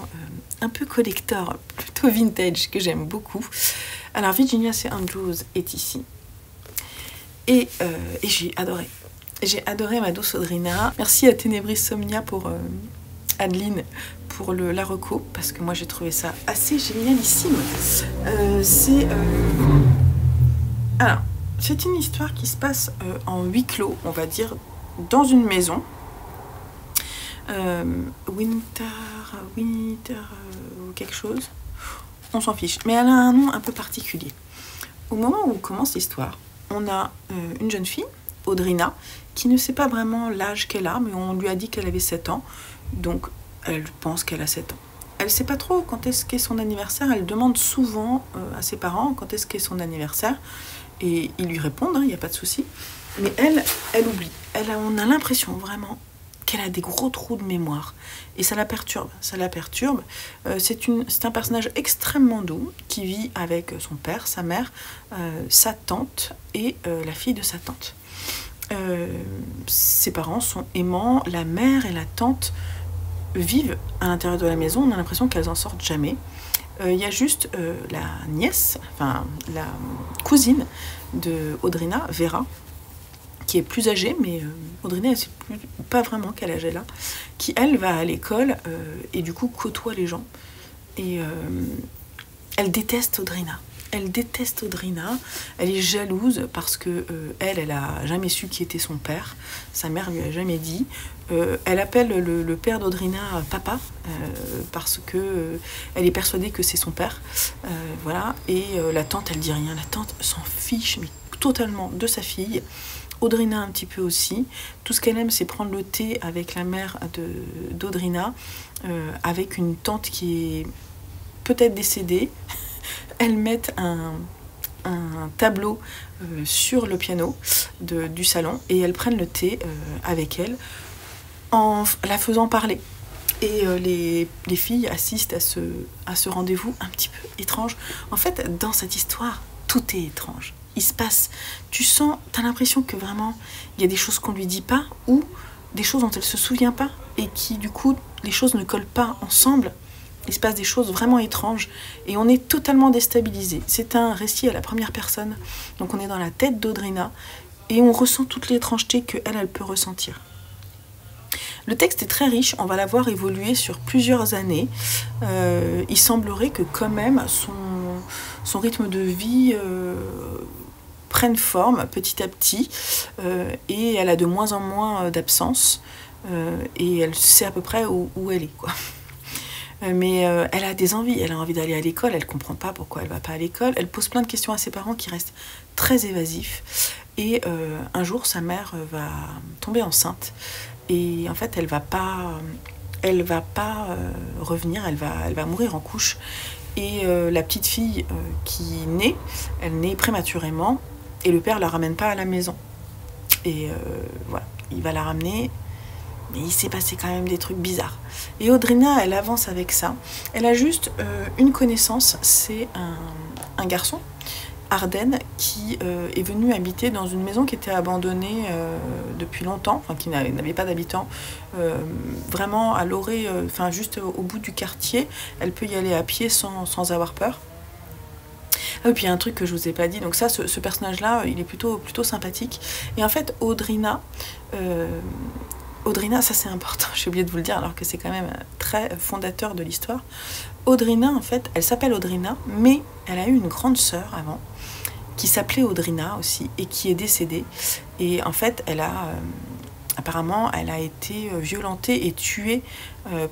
un peu collector, plutôt vintage, que j'aime beaucoup. Alors Virginia C. Andrews est ici, et j'ai adoré. J'ai adoré Ma douce Audrina. Merci à Ténébris Somnia pour Adeline pour la reco, parce que moi j'ai trouvé ça assez génialissime. Alors, c'est une histoire qui se passe en huis clos, on va dire, dans une maison. Winter quelque chose, on s'en fiche, mais elle a un nom un peu particulier. Au moment où commence l'histoire, on a une jeune fille, Audrina, qui ne sait pas vraiment l'âge qu'elle a, mais on lui a dit qu'elle avait 7 ans, donc elle pense qu'elle a 7 ans. Elle ne sait pas trop quand est-ce qu'est son anniversaire, elle demande souvent à ses parents quand est-ce qu'est son anniversaire, et ils lui répondent, il n'y a pas de souci, mais elle oublie. On a l'impression vraiment qu'elle a des gros trous de mémoire, et ça la perturbe. C'est un personnage extrêmement doux qui vit avec son père, sa mère, sa tante et la fille de sa tante. Ses parents sont aimants, la mère et la tante vivent à l'intérieur de la maison, on a l'impression qu'elles en sortent jamais. Il y a juste la nièce, enfin la cousine de Audrina, Vera, qui est plus âgée, mais Audrina, elle ne sait pas vraiment quel âge elle a, qui elle va à l'école et du coup côtoie les gens. Et elle déteste Audrina. Elle est jalouse parce que elle a jamais su qui était son père. Sa mère lui a jamais dit. Elle appelle le père d'Audrina papa parce que elle est persuadée que c'est son père. Voilà. Et la tante, elle dit rien. La tante s'en fiche mais totalement de sa fille. Audrina un petit peu aussi. Tout ce qu'elle aime, c'est prendre le thé avec la mère d'Audrina, avec une tante qui est peut-être décédée. Elles mettent un tableau sur le piano du salon et elles prennent le thé avec elle en la faisant parler. Et les filles assistent à ce rendez-vous un petit peu étrange. En fait, dans cette histoire, tout est étrange. Il se passe, t'as l'impression que vraiment il y a des choses qu'on lui dit pas, ou des choses dont elle se souvient pas, et qui du coup les choses ne collent pas ensemble. Il se passe des choses vraiment étranges et on est totalement déstabilisé. C'est un récit à la première personne, donc on est dans la tête d'Audrina et on ressent toutes les étrangetés qu'elle peut ressentir. Le texte est très riche, on va la voir évoluer sur plusieurs années. Il semblerait que quand même son rythme de vie prenne forme petit à petit, et elle a de moins en moins d'absence, et elle sait à peu près où elle est, quoi. Mais elle a des envies, elle a envie d'aller à l'école, elle ne comprend pas pourquoi elle ne va pas à l'école, elle pose plein de questions à ses parents qui restent très évasifs, et un jour sa mère va tomber enceinte, et en fait elle va pas revenir, elle va mourir en couche, et la petite fille qui naît, elle naît prématurément, et le père la ramène pas à la maison, et voilà, il va la ramener. Mais il s'est passé quand même des trucs bizarres. Et Audrina, elle avance avec ça. Elle a juste une connaissance, c'est un garçon, Arden, qui est venu habiter dans une maison qui était abandonnée depuis longtemps, enfin qui n'avait pas d'habitants, vraiment à l'orée, enfin juste au bout du quartier. Elle peut y aller à pied sans avoir peur. Ah oui, puis il y a un truc que je vous ai pas dit, donc ça, ce personnage-là, il est plutôt sympathique. Et en fait, Audrina, ça c'est important, j'ai oublié de vous le dire alors que c'est quand même très fondateur de l'histoire. Audrina, en fait, elle s'appelle Audrina, mais elle a eu une grande sœur avant, qui s'appelait Audrina aussi, et qui est décédée. Et en fait, apparemment, elle a été violentée et tuée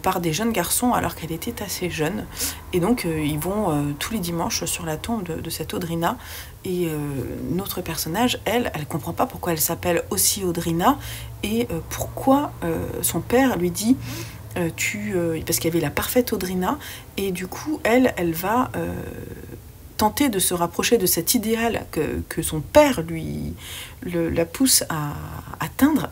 par des jeunes garçons alors qu'elle était assez jeune. Et donc, ils vont tous les dimanches sur la tombe de cette Audrina. Et notre personnage, elle comprend pas pourquoi elle s'appelle aussi Audrina, et pourquoi son père lui dit parce qu'il y avait la parfaite Audrina, et du coup elle va tenter de se rapprocher de cet idéal que son père la pousse à atteindre.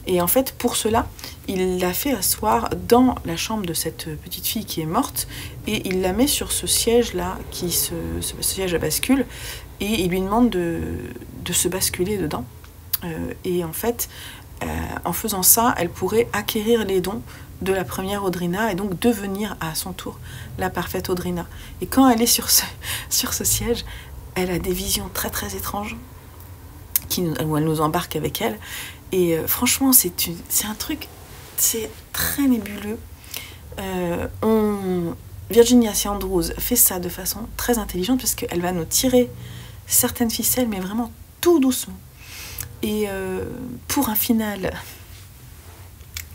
Et en fait, pour cela, il l'a fait asseoir dans la chambre de cette petite fille qui est morte, et il la met sur ce siège-là, ce siège à bascule, et il lui demande de se basculer dedans. Et en fait, en faisant ça, elle pourrait acquérir les dons de la première Audrina, et donc devenir à son tour la parfaite Audrina. Et quand elle est sur ce siège, elle a des visions très très étranges, où elle nous embarque avec elle. Et franchement, c'est un truc, c'est très nébuleux. Virginia C. Andrews fait ça de façon très intelligente, parce qu'elle va nous tirer certaines ficelles, mais vraiment tout doucement. Et pour un final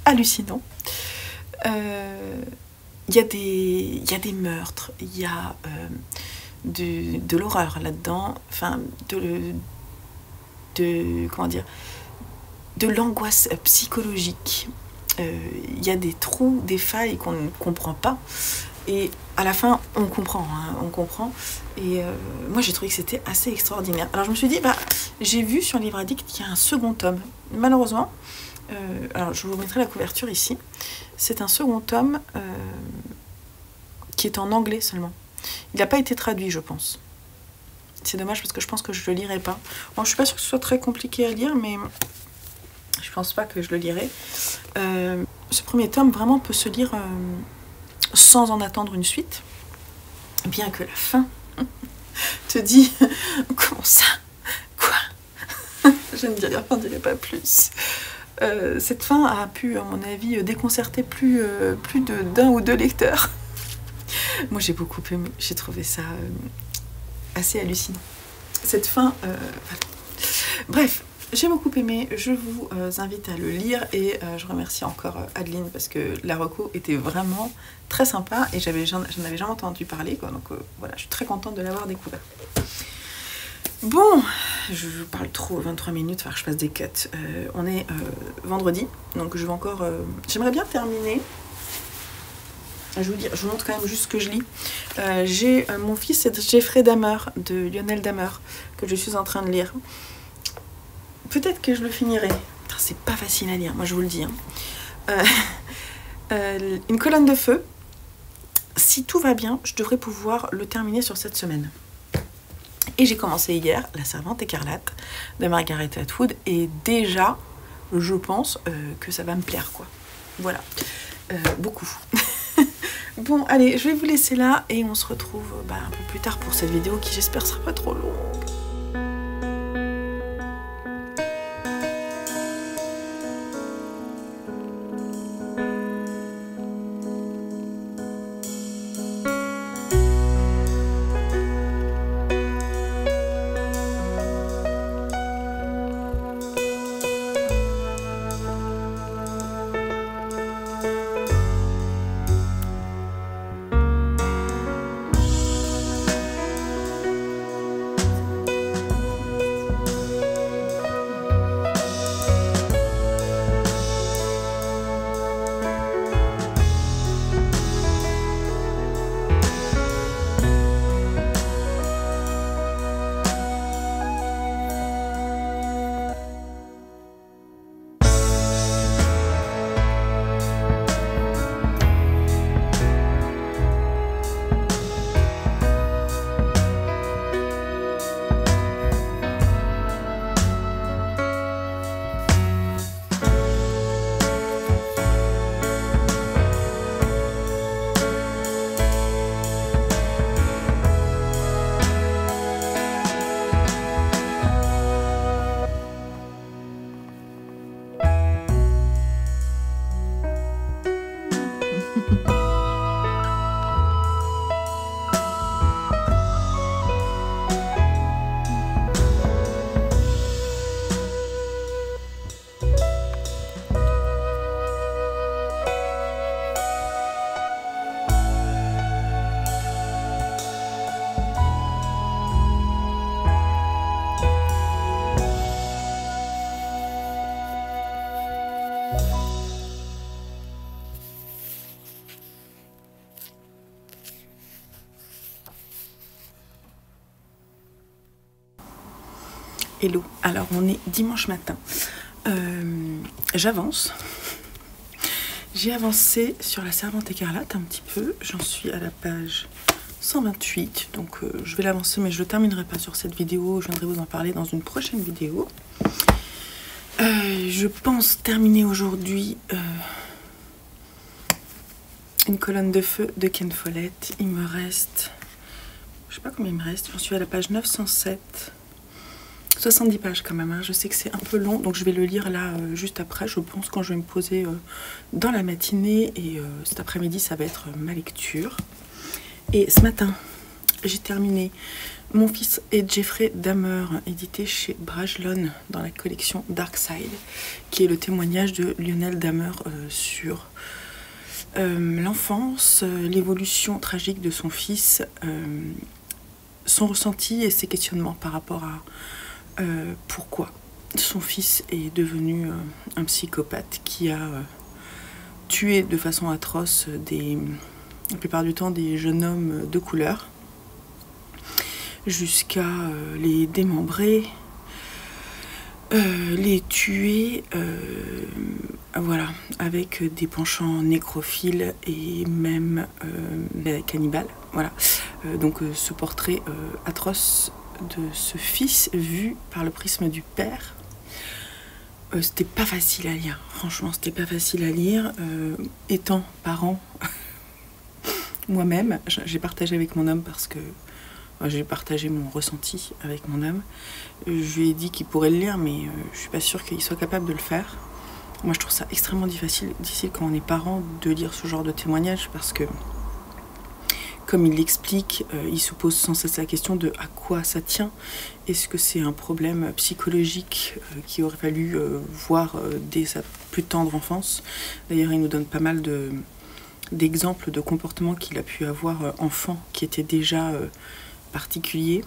hallucinant, il y a des meurtres, il y a de l'horreur là-dedans, enfin comment dire, de l'angoisse psychologique. Il y a des trous, des failles qu'on ne comprend pas, et à la fin on comprend, hein, on comprend. Et moi j'ai trouvé que c'était assez extraordinaire. Alors je me suis dit, j'ai vu sur Livre Addict qu'il y a un second tome. Malheureusement, alors je vous mettrai la couverture ici, c'est un second tome qui est en anglais seulement. Il n'a pas été traduit, je pense. C'est dommage, parce que je pense que je le lirai pas. Bon, je suis pas sûre que ce soit très compliqué à lire, mais je pense pas que je le lirai. Ce premier tome vraiment peut se lire sans en attendre une suite, bien que la fin te dit comment ça, quoi. Je ne dirai pas plus. Cette fin a pu, à mon avis, déconcerter plus d'un ou deux lecteurs. Moi j'ai beaucoup aimé, j'ai trouvé ça assez hallucinant. Cette fin, voilà. Bref, j'ai beaucoup aimé, je vous invite à le lire, et je remercie encore Adeline, parce que la reco était vraiment très sympa, et j'en avais jamais entendu parler, quoi, donc voilà, je suis très contente de l'avoir découvert. Bon, je parle trop, 23 minutes, il va falloir que je fasse des cuts. On est vendredi, donc je vais encore... J'aimerais bien terminer. Je vous montre quand même juste ce que je lis. J'ai mon fils, c'est Jeffrey Dahmer, de Lionel Dahmer, que je suis en train de lire. Peut-être que je le finirai. C'est pas facile à lire, moi je vous le dis. Une colonne de feu. Si tout va bien, je devrais pouvoir le terminer sur cette semaine. Et j'ai commencé hier La Servante écarlate de Margaret Atwood, et déjà, je pense que ça va me plaire, quoi. Voilà, beaucoup. Bon, allez, je vais vous laisser là, et on se retrouve un peu plus tard pour cette vidéo qui, j'espère, sera pas trop longue. Hello, alors on est dimanche matin. J'avance. J'ai avancé sur la Servante écarlate un petit peu. J'en suis à la page 128. Donc je vais l'avancer, mais je ne terminerai pas sur cette vidéo. Je viendrai vous en parler dans une prochaine vidéo. Je pense terminer aujourd'hui une colonne de feu de Ken Follett. Il me reste... Je sais pas combien il me reste. J'en suis à la page 907. 70 pages quand même, hein. Je sais que c'est un peu long, donc je vais le lire là juste après, je pense, quand je vais me poser dans la matinée, et cet après-midi ça va être ma lecture. Et ce matin, j'ai terminé Mon fils et Jeffrey Dahmer, édité chez Brajlon dans la collection Darkside, qui est le témoignage de Lionel Dahmer sur l'enfance, l'évolution tragique de son fils, son ressenti et ses questionnements par rapport à pourquoi son fils est devenu un psychopathe qui a tué de façon atroce la plupart du temps des jeunes hommes de couleur, jusqu'à les démembrer, les tuer, voilà, avec des penchants nécrophiles et même cannibales. Voilà, donc ce portrait atroce de ce fils vu par le prisme du père, c'était pas facile à lire. Franchement, c'était pas facile à lire. Étant parent moi-même, j'ai partagé avec mon homme parce que j'ai partagé mon ressenti avec mon homme. Je lui ai dit qu'il pourrait le lire, mais je suis pas sûre qu'il soit capable de le faire. Moi, je trouve ça extrêmement difficile quand on est parent de lire ce genre de témoignage, parce que comme il l'explique, il se pose sans cesse la question de à quoi ça tient. Est-ce que c'est un problème psychologique qu'il aurait fallu voir dès sa plus tendre enfance? D'ailleurs, il nous donne pas mal d'exemples de comportements qu'il a pu avoir enfant qui étaient déjà particuliers.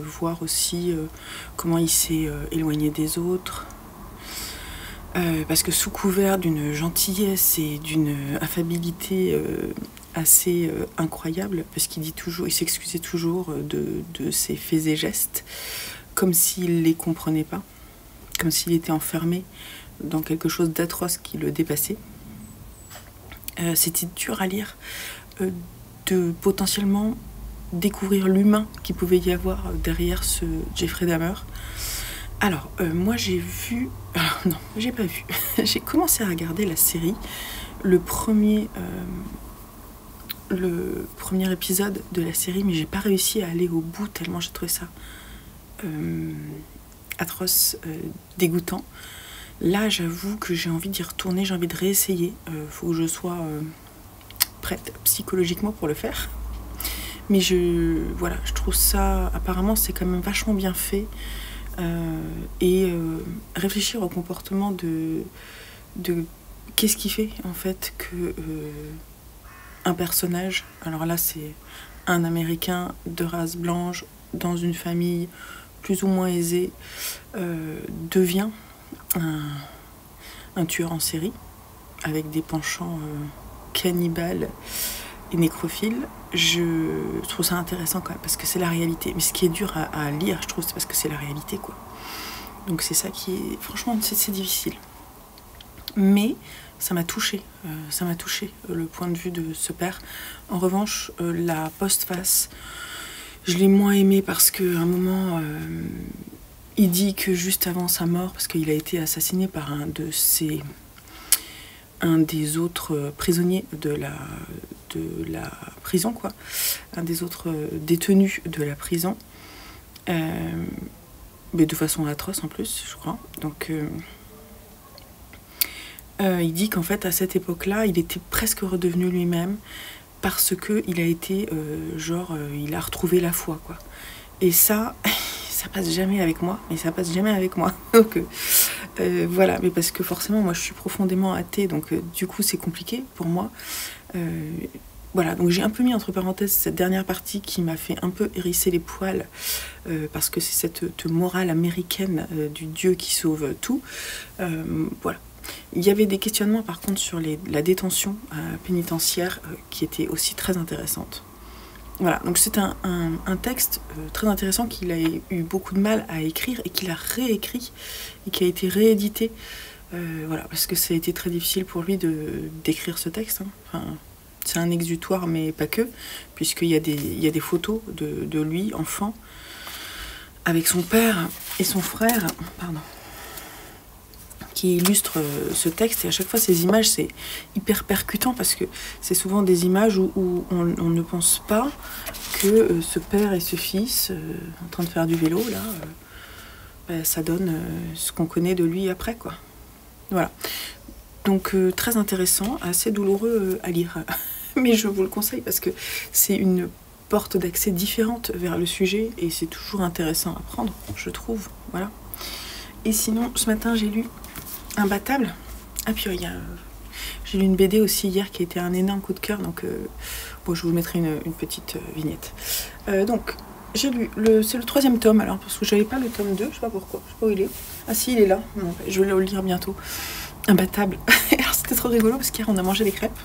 Voir aussi comment il s'est éloigné des autres. Parce que sous couvert d'une gentillesse et d'une affabilité assez incroyable, parce qu'il dit toujours, il s'excusait toujours de ses faits et gestes, comme s'il les comprenait pas, comme s'il était enfermé dans quelque chose d'atroce qui le dépassait. C'était dur à lire, de potentiellement découvrir l'humain qu'il pouvait y avoir derrière ce Jeffrey Dahmer. Alors, moi j'ai vu... Alors non, j'ai pas vu. J'ai commencé à regarder la série. Le premier épisode de la série, mais j'ai pas réussi à aller au bout tellement j'ai trouvé ça atroce, dégoûtant. Là, j'avoue que j'ai envie d'y retourner, j'ai envie de réessayer. Faut que je sois prête psychologiquement pour le faire. Mais voilà, je trouve ça, apparemment, c'est quand même vachement bien fait. Réfléchir au comportement de qu'est-ce qui fait en fait que un personnage, alors là c'est un Américain de race blanche dans une famille plus ou moins aisée, devient un tueur en série avec des penchants cannibales et nécrophiles. Je trouve ça intéressant quand même, parce que c'est la réalité. Mais ce qui est dur à lire, je trouve, c'est parce que c'est la réalité, quoi. Donc c'est ça qui est... Franchement, c'est difficile. Mais ça m'a touchée. Le point de vue de ce père. En revanche, la postface, je l'ai moins aimée parce qu'à un moment, il dit que juste avant sa mort, parce qu'il a été assassiné par un des autres prisonniers de la prison, quoi. Un des autres détenus de la prison. Mais de façon atroce en plus, je crois. Donc, il dit qu'en fait, à cette époque-là, il était presque redevenu lui-même parce qu'il a été, il a retrouvé la foi, quoi. Et ça... ça passe jamais avec moi, mais ça passe jamais avec moi. Donc voilà, mais parce que forcément moi je suis profondément athée, donc du coup c'est compliqué pour moi. Voilà, donc j'ai un peu mis entre parenthèses cette dernière partie qui m'a fait un peu hérisser les poils, parce que c'est cette morale américaine du Dieu qui sauve tout. Voilà. Il y avait des questionnements par contre sur la détention pénitentiaire qui étaient aussi très intéressantes. Voilà, donc c'est un texte très intéressant qu'il a eu beaucoup de mal à écrire et qu'il a réécrit et qui a été réédité. Voilà, parce que ça a été très difficile pour lui d'écrire ce texte. Hein. Enfin, c'est un exutoire, mais pas que, puisqu'il y a des photos de lui, enfant, avec son père et son frère, pardon, qui illustrent ce texte. Et à chaque fois, ces images, c'est hyper percutant, parce que c'est souvent des images où on ne pense pas que ce père et ce fils, en train de faire du vélo, là, ça donne ce qu'on connaît de lui après, quoi. Voilà. Donc très intéressant, assez douloureux à lire. Mais je vous le conseille parce que c'est une porte d'accès différente vers le sujet et c'est toujours intéressant à prendre, je trouve. Voilà. Et sinon, ce matin, j'ai lu Imbattable. Ah, puis j'ai lu une BD aussi hier qui a été un énorme coup de cœur. Donc, bon, je vous mettrai une petite vignette. Donc, j'ai lu, c'est le 3e tome, alors, parce que j'avais pas le tome 2, je sais pas pourquoi, je sais pas où il est. Ah si, il est là, bon, je vais le lire bientôt. Imbattable. Alors c'était trop rigolo parce qu'hier on a mangé des crêpes.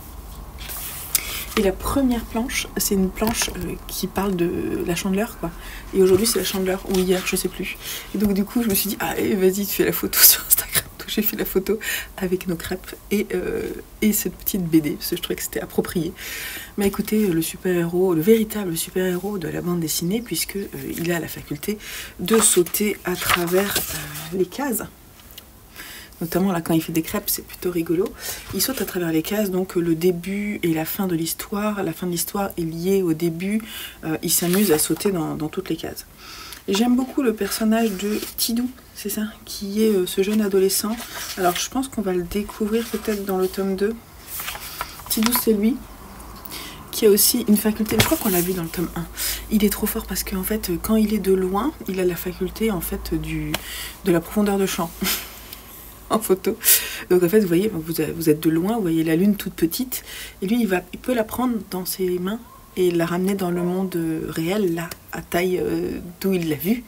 Et la première planche, c'est une planche qui parle de la Chandeleur, quoi. Et aujourd'hui c'est la Chandeleur, ou hier, je sais plus. Et donc du coup je me suis dit, ah vas-y, tu fais la photo sur Instagram. Donc j'ai fait la photo avec nos crêpes et cette petite BD, parce que je trouvais que c'était approprié. Mais écoutez, le super-héros, le véritable super-héros de la bande dessinée, puisque il a la faculté de sauter à travers les cases. Notamment là quand il fait des crêpes, c'est plutôt rigolo. Il saute à travers les cases, donc le début et la fin de l'histoire. La fin de l'histoire est liée au début. Il s'amuse à sauter dans toutes les cases. Et j'aime beaucoup le personnage de Tidou, c'est ça, qui est ce jeune adolescent. Alors je pense qu'on va le découvrir peut-être dans le tome 2. Tidou, c'est lui qui a aussi une faculté, je crois qu'on l'a vu dans le tome 1. Il est trop fort parce qu'en fait, quand il est de loin, il a la faculté en fait de la profondeur de champ. En photo. Donc en fait, vous voyez, vous êtes de loin, vous voyez la lune toute petite, et lui, il peut la prendre dans ses mains et la ramener dans le monde réel, là, à taille d'où il l'a vu,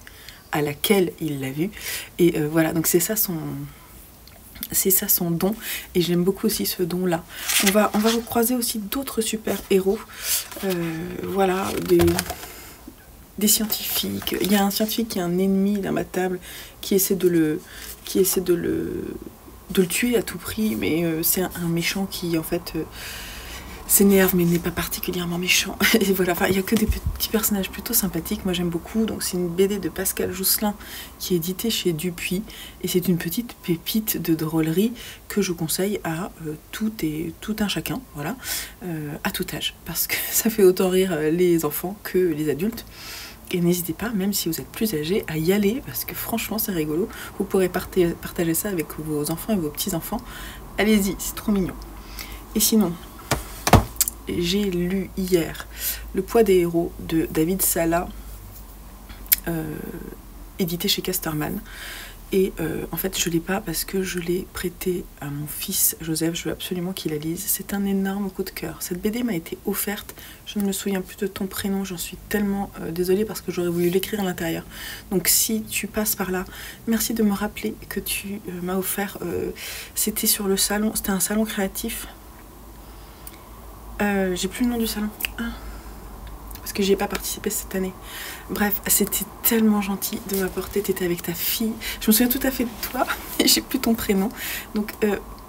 à laquelle il l'a vu. Et voilà, donc c'est ça son don, et j'aime beaucoup aussi ce don-là. On va recroiser aussi d'autres super-héros, voilà, des scientifiques. Il y a un scientifique qui est un ennemi d'Imbattable, qui essaie de le tuer à tout prix, mais c'est un méchant qui en fait s'énerve mais n'est pas particulièrement méchant. Et voilà, enfin, il n'y a que des petits personnages plutôt sympathiques, moi j'aime beaucoup. Donc c'est une BD de Pascal Jousselin qui est éditée chez Dupuis, et c'est une petite pépite de drôlerie que je conseille à tout un chacun, voilà, à tout âge, parce que ça fait autant rire les enfants que les adultes. Et n'hésitez pas, même si vous êtes plus âgé, à y aller, parce que franchement c'est rigolo. Vous pourrez partager ça avec vos enfants et vos petits-enfants. Allez-y, c'est trop mignon. Et sinon, j'ai lu hier Le poids des héros de David Sala, édité chez Casterman. Et en fait, je ne l'ai pas parce que je l'ai prêté à mon fils Joseph. Je veux absolument qu'il la lise. C'est un énorme coup de cœur. Cette BD m'a été offerte. Je ne me souviens plus de ton prénom. J'en suis tellement désolée parce que j'aurais voulu l'écrire à l'intérieur. Donc si tu passes par là, merci de me rappeler que tu m'as offert. C'était sur le salon. C'était un salon créatif. J'ai plus le nom du salon. Parce que j'y ai pas participé cette année. Bref, c'était tellement gentil de m'apporter. T'étais avec ta fille. Je me souviens tout à fait de toi, mais j'ai plus ton prénom. Donc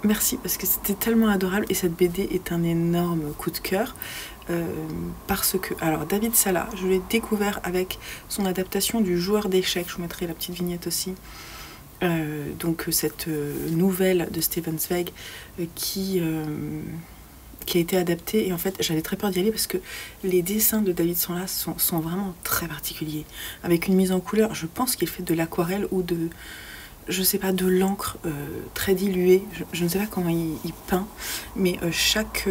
merci, parce que c'était tellement adorable. Et cette BD est un énorme coup de cœur. Parce que, alors David Sala, je l'ai découvert avec son adaptation du Joueur d'échecs. Je vous mettrai la petite vignette aussi. Donc cette nouvelle de Stefan Zweig qui a été adapté, et en fait j'avais très peur d'y aller parce que les dessins de David Sala sont vraiment très particuliers, avec une mise en couleur. Je pense qu'il fait de l'aquarelle ou de, je sais pas, de l'encre très diluée. Je ne sais pas comment il peint, mais chaque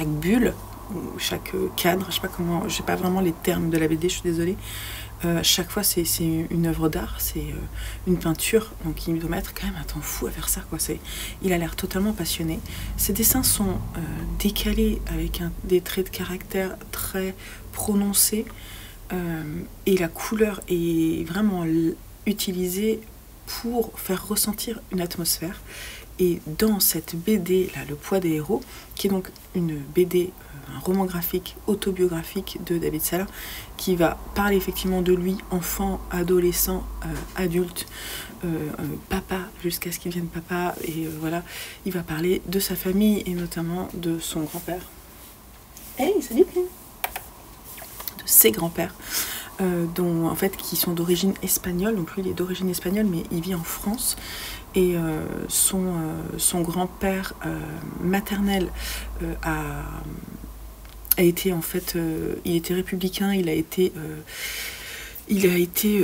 bulle ou chaque cadre, je sais pas comment, j'ai pas vraiment les termes de la BD, je suis désolée. Chaque fois c'est une œuvre d'art, c'est une peinture, donc il doit mettre quand même un temps fou à faire ça, quoi. Il a l'air totalement passionné. Ses dessins sont décalés avec des traits de caractère très prononcés, et la couleur est vraiment utilisée pour faire ressentir une atmosphère. Et dans cette BD là, Le poids des héros, qui est donc une BD, un roman graphique autobiographique de David Sala, qui va parler effectivement de lui, enfant, adolescent, adulte, papa, jusqu'à ce qu'il devienne papa, et voilà, il va parler de sa famille et notamment de son grand-père. Hey, salut! De ses grands-pères. Dont, en fait, qui sont d'origine espagnole. Donc lui il est d'origine espagnole mais il vit en France, et son grand-père maternel a été en fait, il était républicain, il a été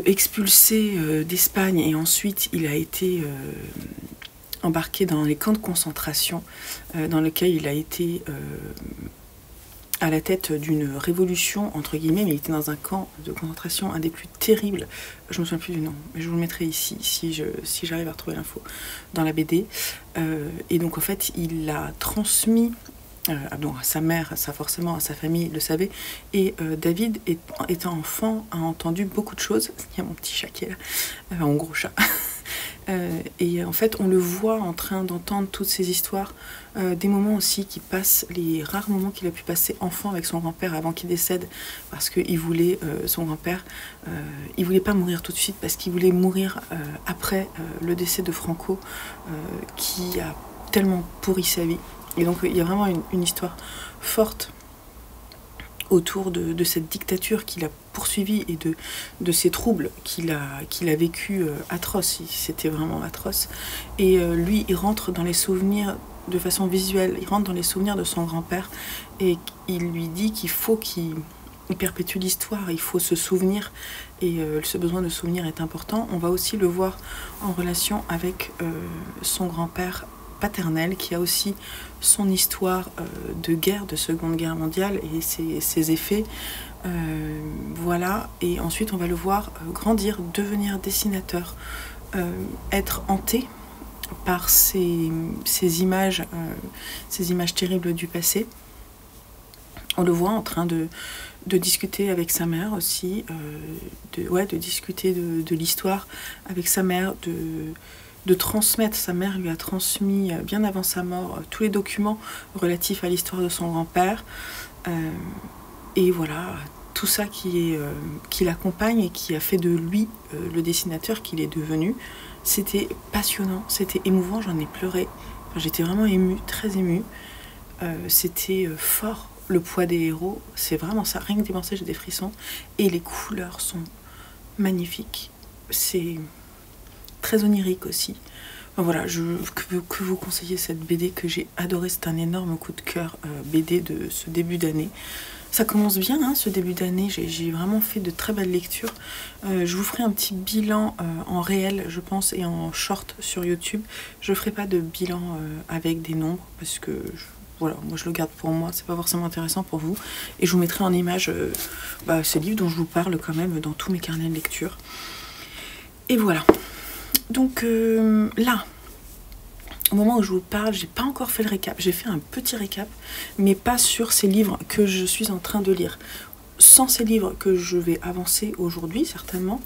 expulsé d'Espagne, et ensuite il a été embarqué dans les camps de concentration dans lesquels il a été à la tête d'une révolution, entre guillemets, mais il était dans un camp de concentration, un des plus terribles, je me souviens plus du nom, mais je vous le mettrai ici, si j'arrive à retrouver l'info, dans la BD. Et donc en fait, il a transmis, donc à sa mère, ça forcément, à sa famille, le savait, et David, étant enfant, a entendu beaucoup de choses. Il y a mon petit chat qui est là, mon gros chat. Et en fait on le voit en train d'entendre toutes ces histoires, des moments aussi qui passent, les rares moments qu'il a pu passer enfant avec son grand-père avant qu'il décède, parce qu'il voulait, son grand-père, il voulait pas mourir tout de suite, parce qu'il voulait mourir après le décès de Franco, qui a tellement pourri sa vie. Et donc il y a vraiment une histoire forte autour de cette dictature qu'il a poursuivie et de ces troubles qu'il a vécu atroces. C'était vraiment atroce. Et lui, il rentre dans les souvenirs de façon visuelle, il rentre dans les souvenirs de son grand-père, et il lui dit qu'il faut qu'il perpétue l'histoire, il faut se souvenir, et ce besoin de souvenir est important. On va aussi le voir en relation avec son grand-père paternel, qui a aussi son histoire de guerre, de Seconde Guerre mondiale, et ses effets. Voilà, et ensuite on va le voir grandir, devenir dessinateur, être hanté par ces images terribles du passé. On le voit en train de discuter avec sa mère aussi, de discuter de l'histoire avec sa mère, de transmettre. Sa mère lui a transmis bien avant sa mort tous les documents relatifs à l'histoire de son grand-père, et voilà, tout ça qui l'accompagne et qui a fait de lui le dessinateur qu'il est devenu. C'était passionnant, c'était émouvant, j'en ai pleuré, enfin, j'étais vraiment émue, très émue. C'était fort. Le poids des héros, c'est vraiment ça, rien que d'y penser j'ai des frissons, et les couleurs sont magnifiques, c'est très onirique aussi. Enfin, voilà, que vous conseiller cette BD que j'ai adorée, c'est un énorme coup de cœur, BD de ce début d'année. Ça commence bien, hein, ce début d'année, j'ai vraiment fait de très belles lectures. Je vous ferai un petit bilan en réel, je pense, et en short sur YouTube. Je ferai pas de bilan avec des nombres, parce que voilà, moi je le garde pour moi, c'est pas forcément intéressant pour vous. Et je vous mettrai en image ces livres dont je vous parle quand même dans tous mes carnets de lecture. Et voilà. Donc là, au moment où je vous parle, j'ai pas encore fait le récap. J'ai fait un petit récap, mais pas sur ces livres que je suis en train de lire. Sans ces livres que je vais avancer aujourd'hui, certainement,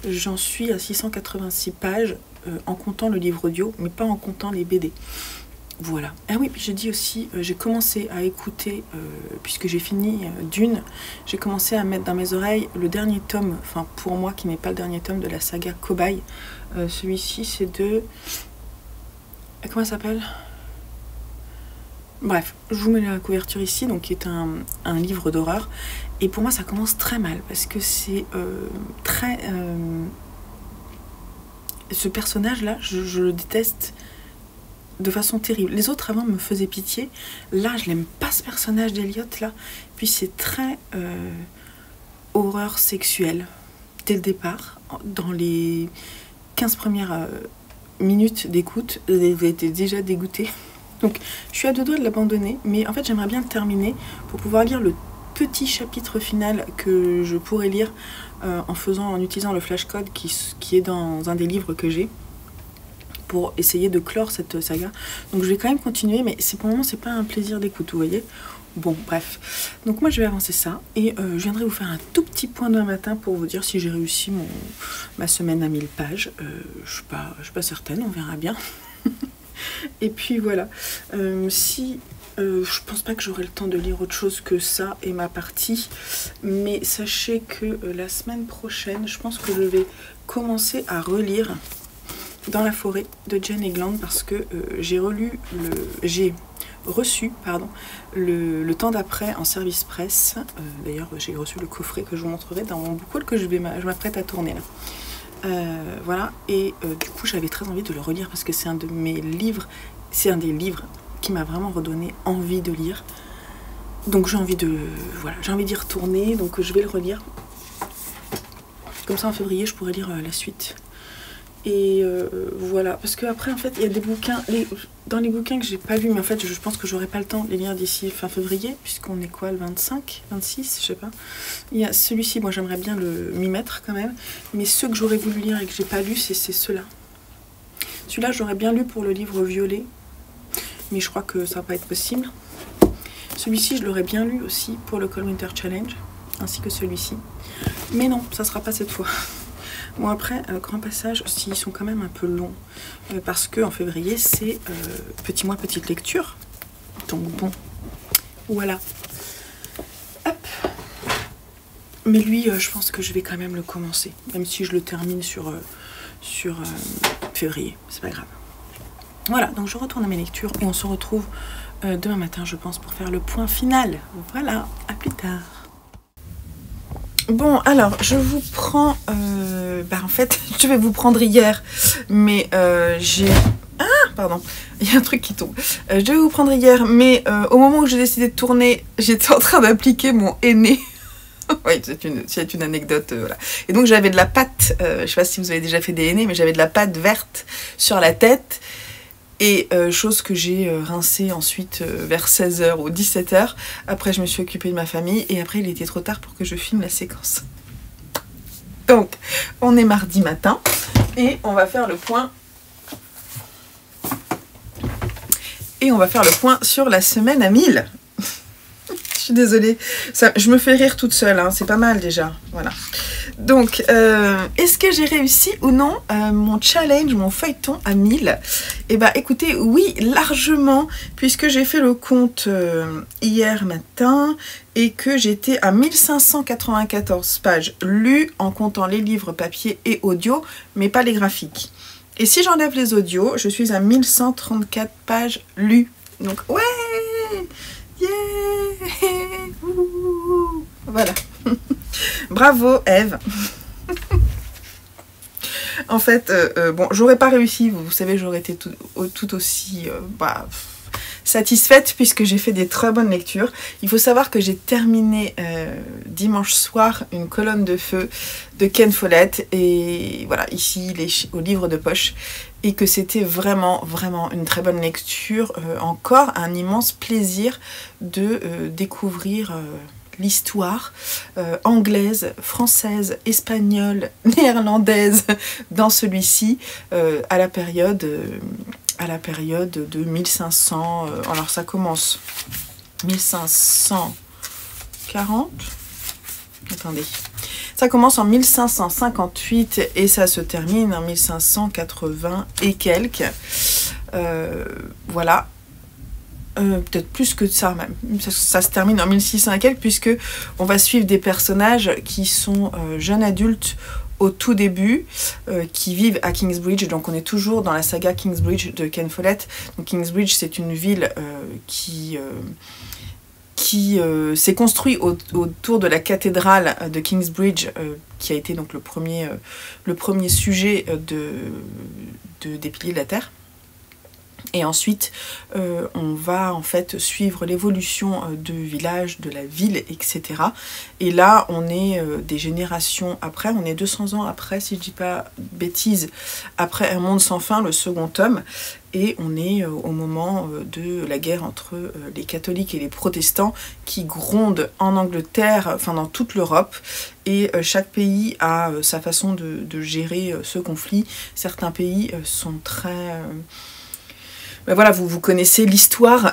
j'en suis à 686 pages en comptant le livre audio, mais pas en comptant les BD. Voilà. Ah oui, puis je dis aussi, j'ai commencé à écouter, puisque j'ai fini Dune, j'ai commencé à mettre dans mes oreilles le dernier tome, enfin pour moi qui n'est pas le dernier tome, de la saga Cobaye. Celui-ci c'est de... Comment ça s'appelle? Bref, je vous mets la couverture ici, donc qui est un livre d'horreur. Et pour moi ça commence très mal, parce que c'est très... ce personnage-là, je le déteste de façon terrible. Les autres avant me faisaient pitié. Là, je l'aime pas, ce personnage d'Eliot là. Puis c'est très horreur sexuelle dès le départ. Dans les 15 premières minutes d'écoute, j'étais déjà dégoûtée. Donc je suis à deux doigts de l'abandonner, mais en fait j'aimerais bien le terminer pour pouvoir lire le petit chapitre final que je pourrais lire en utilisant le flashcode qui est dans un des livres que j'ai, pour essayer de clore cette saga. Donc je vais quand même continuer, mais pour le moment c'est pas un plaisir d'écoute, vous voyez. Bon, bref. Donc moi je vais avancer ça, et je viendrai vous faire un tout petit point demain matin pour vous dire si j'ai réussi ma semaine à 1000 pages. Je suis pas certaine, on verra bien. Et puis voilà, je pense pas que j'aurai le temps de lire autre chose que ça et ma partie, mais sachez que la semaine prochaine, je pense que je vais commencer à relire Dans la forêt de Jane Egland parce que j'ai reçu le temps d'après en service presse. D'ailleurs, j'ai reçu le coffret que je vous montrerai dans mon book haul que je m'apprête à tourner là. Voilà, et du coup j'avais très envie de le relire parce que c'est un de mes livres, c'est un des livres qui m'a vraiment redonné envie de lire. Donc j'ai envie d'y retourner, donc je vais le relire. Comme ça en février je pourrai lire la suite. Et voilà, parce que après en fait il y a des bouquins, dans les bouquins que j'ai pas lus, mais en fait je pense que j'aurai pas le temps de les lire d'ici fin février, puisqu'on est quoi, le 25, 26, je sais pas. Il y a celui-ci, moi j'aimerais bien m'y mettre quand même, mais ceux que j'aurais voulu lire et que j'ai pas lu, c'est ceux-là. Celui-là j'aurais bien lu pour le livre violet, mais je crois que ça va pas être possible. Celui-ci je l'aurais bien lu aussi pour le Cold Winter Challenge, ainsi que celui-ci. Mais non, ça sera pas cette fois. Bon après, grand passage, ils sont quand même un peu longs, parce que en février c'est petit mois, petite lecture. Donc bon, voilà. Hop. Mais lui, je pense que je vais quand même le commencer, même si je le termine sur février, c'est pas grave. Voilà, donc je retourne à mes lectures et on se retrouve demain matin, je pense, pour faire le point final. Voilà, à plus tard. Bon, alors, je vous prends... en fait, je vais vous prendre hier, mais j'ai... Ah, pardon, il y a un truc qui tombe. Je devais vous prendre hier, mais au moment où j'ai décidé de tourner, j'étais en train d'appliquer mon henné. Oui, c'est une anecdote, voilà. Et donc, j'avais de la pâte, je sais pas si vous avez déjà fait des hennées, mais j'avais de la pâte verte sur la tête. Et chose que j'ai rincée ensuite vers 16h ou 17h. Après, je me suis occupée de ma famille. Et après, il était trop tard pour que je filme la séquence. Donc, on est mardi matin. Et on va faire le point. Et on va faire le point sur la semaine à 1000. Je suis désolée. Je me fais rire toute seule. Hein, c'est pas mal déjà. Voilà. Donc, est-ce que j'ai réussi ou non mon challenge, mon feuilleton à 1000? Eh bien, écoutez, oui, largement, puisque j'ai fait le compte hier matin et que j'étais à 1594 pages lues en comptant les livres papier et audio, mais pas les graphiques. Et si j'enlève les audios, je suis à 1134 pages lues. Donc, ouais, yeah, voilà. Bravo Eve. En fait, bon, j'aurais pas réussi, vous savez, j'aurais été tout aussi satisfaite puisque j'ai fait des très bonnes lectures. Il faut savoir que j'ai terminé dimanche soir une colonne de feu de Ken Follett, et voilà, ici il est au livre de poche, et que c'était vraiment une très bonne lecture. Encore un immense plaisir de découvrir l'histoire anglaise, française, espagnole, néerlandaise dans celui-ci, à la période de 1500. Alors ça commence 1540. Attendez. Ça commence en 1558 et ça se termine en 1580 et quelques. Voilà. Peut-être plus que ça même. Ça se termine en 1600 et quelques, puisque on va suivre des personnages qui sont jeunes adultes au tout début, qui vivent à Kingsbridge. Donc on est toujours dans la saga Kingsbridge de Ken Follett. Donc Kingsbridge, c'est une ville qui s'est construite autour de la cathédrale de Kingsbridge, qui a été donc le premier sujet des piliers de la Terre. Et ensuite, on va en fait suivre l'évolution du village, de la ville, etc. Et là, on est des générations après, on est 200 ans après, si je dis pas bêtises, après Un monde sans fin, le second tome. Et on est au moment de la guerre entre les catholiques et les protestants qui grondent en Angleterre, enfin dans toute l'Europe. Et chaque pays a sa façon de gérer ce conflit. Certains pays sont très... Ben voilà, vous connaissez l'histoire,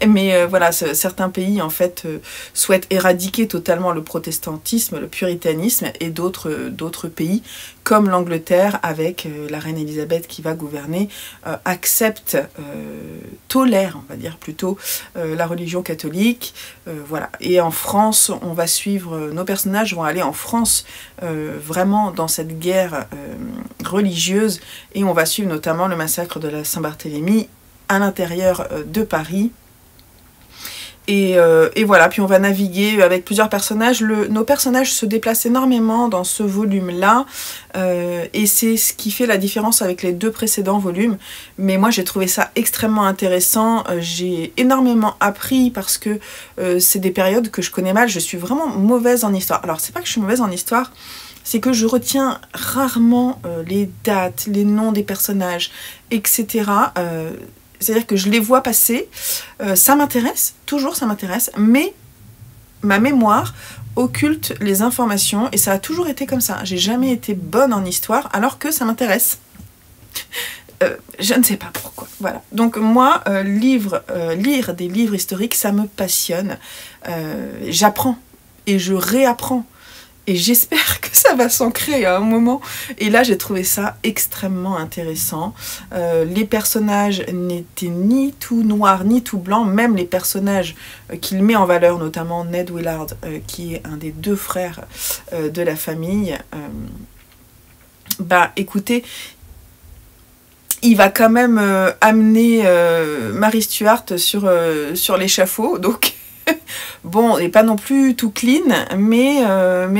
mais voilà, certains pays en fait souhaitent éradiquer totalement le protestantisme, le puritanisme, et d'autres pays comme l'Angleterre avec la reine Elisabeth qui va gouverner, accepte, tolère, on va dire plutôt, la religion catholique. Voilà. Et en France, on va suivre, nos personnages vont aller en France vraiment dans cette guerre religieuse, et on va suivre notamment le massacre de la Saint-Barthélemy à l'intérieur de Paris. Et voilà, puis on va naviguer avec plusieurs personnages. Nos personnages se déplacent énormément dans ce volume-là, et c'est ce qui fait la différence avec les 2 précédents volumes. Mais moi j'ai trouvé ça extrêmement intéressant, j'ai énormément appris parce que c'est des périodes que je connais mal, je suis vraiment mauvaise en histoire. Alors c'est pas que je suis mauvaise en histoire, c'est que je retiens rarement les dates, les noms des personnages, etc. C'est-à-dire que je les vois passer, ça m'intéresse, toujours ça m'intéresse, mais ma mémoire occulte les informations, et ça a toujours été comme ça. J'ai jamais été bonne en histoire alors que ça m'intéresse. Je ne sais pas pourquoi, voilà. Donc moi, lire des livres historiques, ça me passionne. J'apprends et je réapprends. Et j'espère que ça va s'ancrer à un moment. Et là, j'ai trouvé ça extrêmement intéressant. Les personnages n'étaient ni tout noirs, ni tout blancs. Même les personnages qu'il met en valeur, notamment Ned Willard, qui est un des 2 frères de la famille. Bah, écoutez, il va quand même amener Mary Stuart sur l'échafaud. Donc... bon, et pas non plus tout clean, mais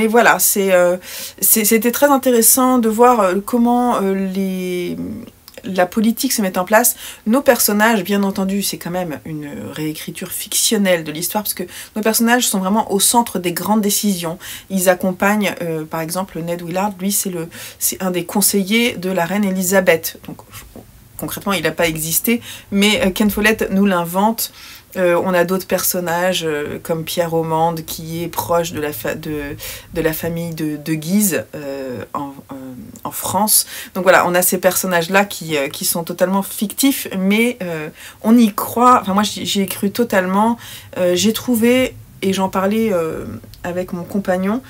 voilà, c'était très intéressant de voir comment la politique se met en place. Nos personnages, bien entendu, c'est quand même une réécriture fictionnelle de l'histoire, parce que nos personnages sont vraiment au centre des grandes décisions. Ils accompagnent, par exemple, Ned Willard, lui, c'est un des conseillers de la reine Elisabeth. Donc, concrètement, il n'a pas existé, mais Ken Follett nous l'invente. On a d'autres personnages comme Pierre Romande qui est proche de la famille de Guise en France. Donc voilà, on a ces personnages-là qui sont totalement fictifs, mais on y croit. Enfin moi j'y ai cru totalement. J'ai trouvé, et j'en parlais avec mon compagnon,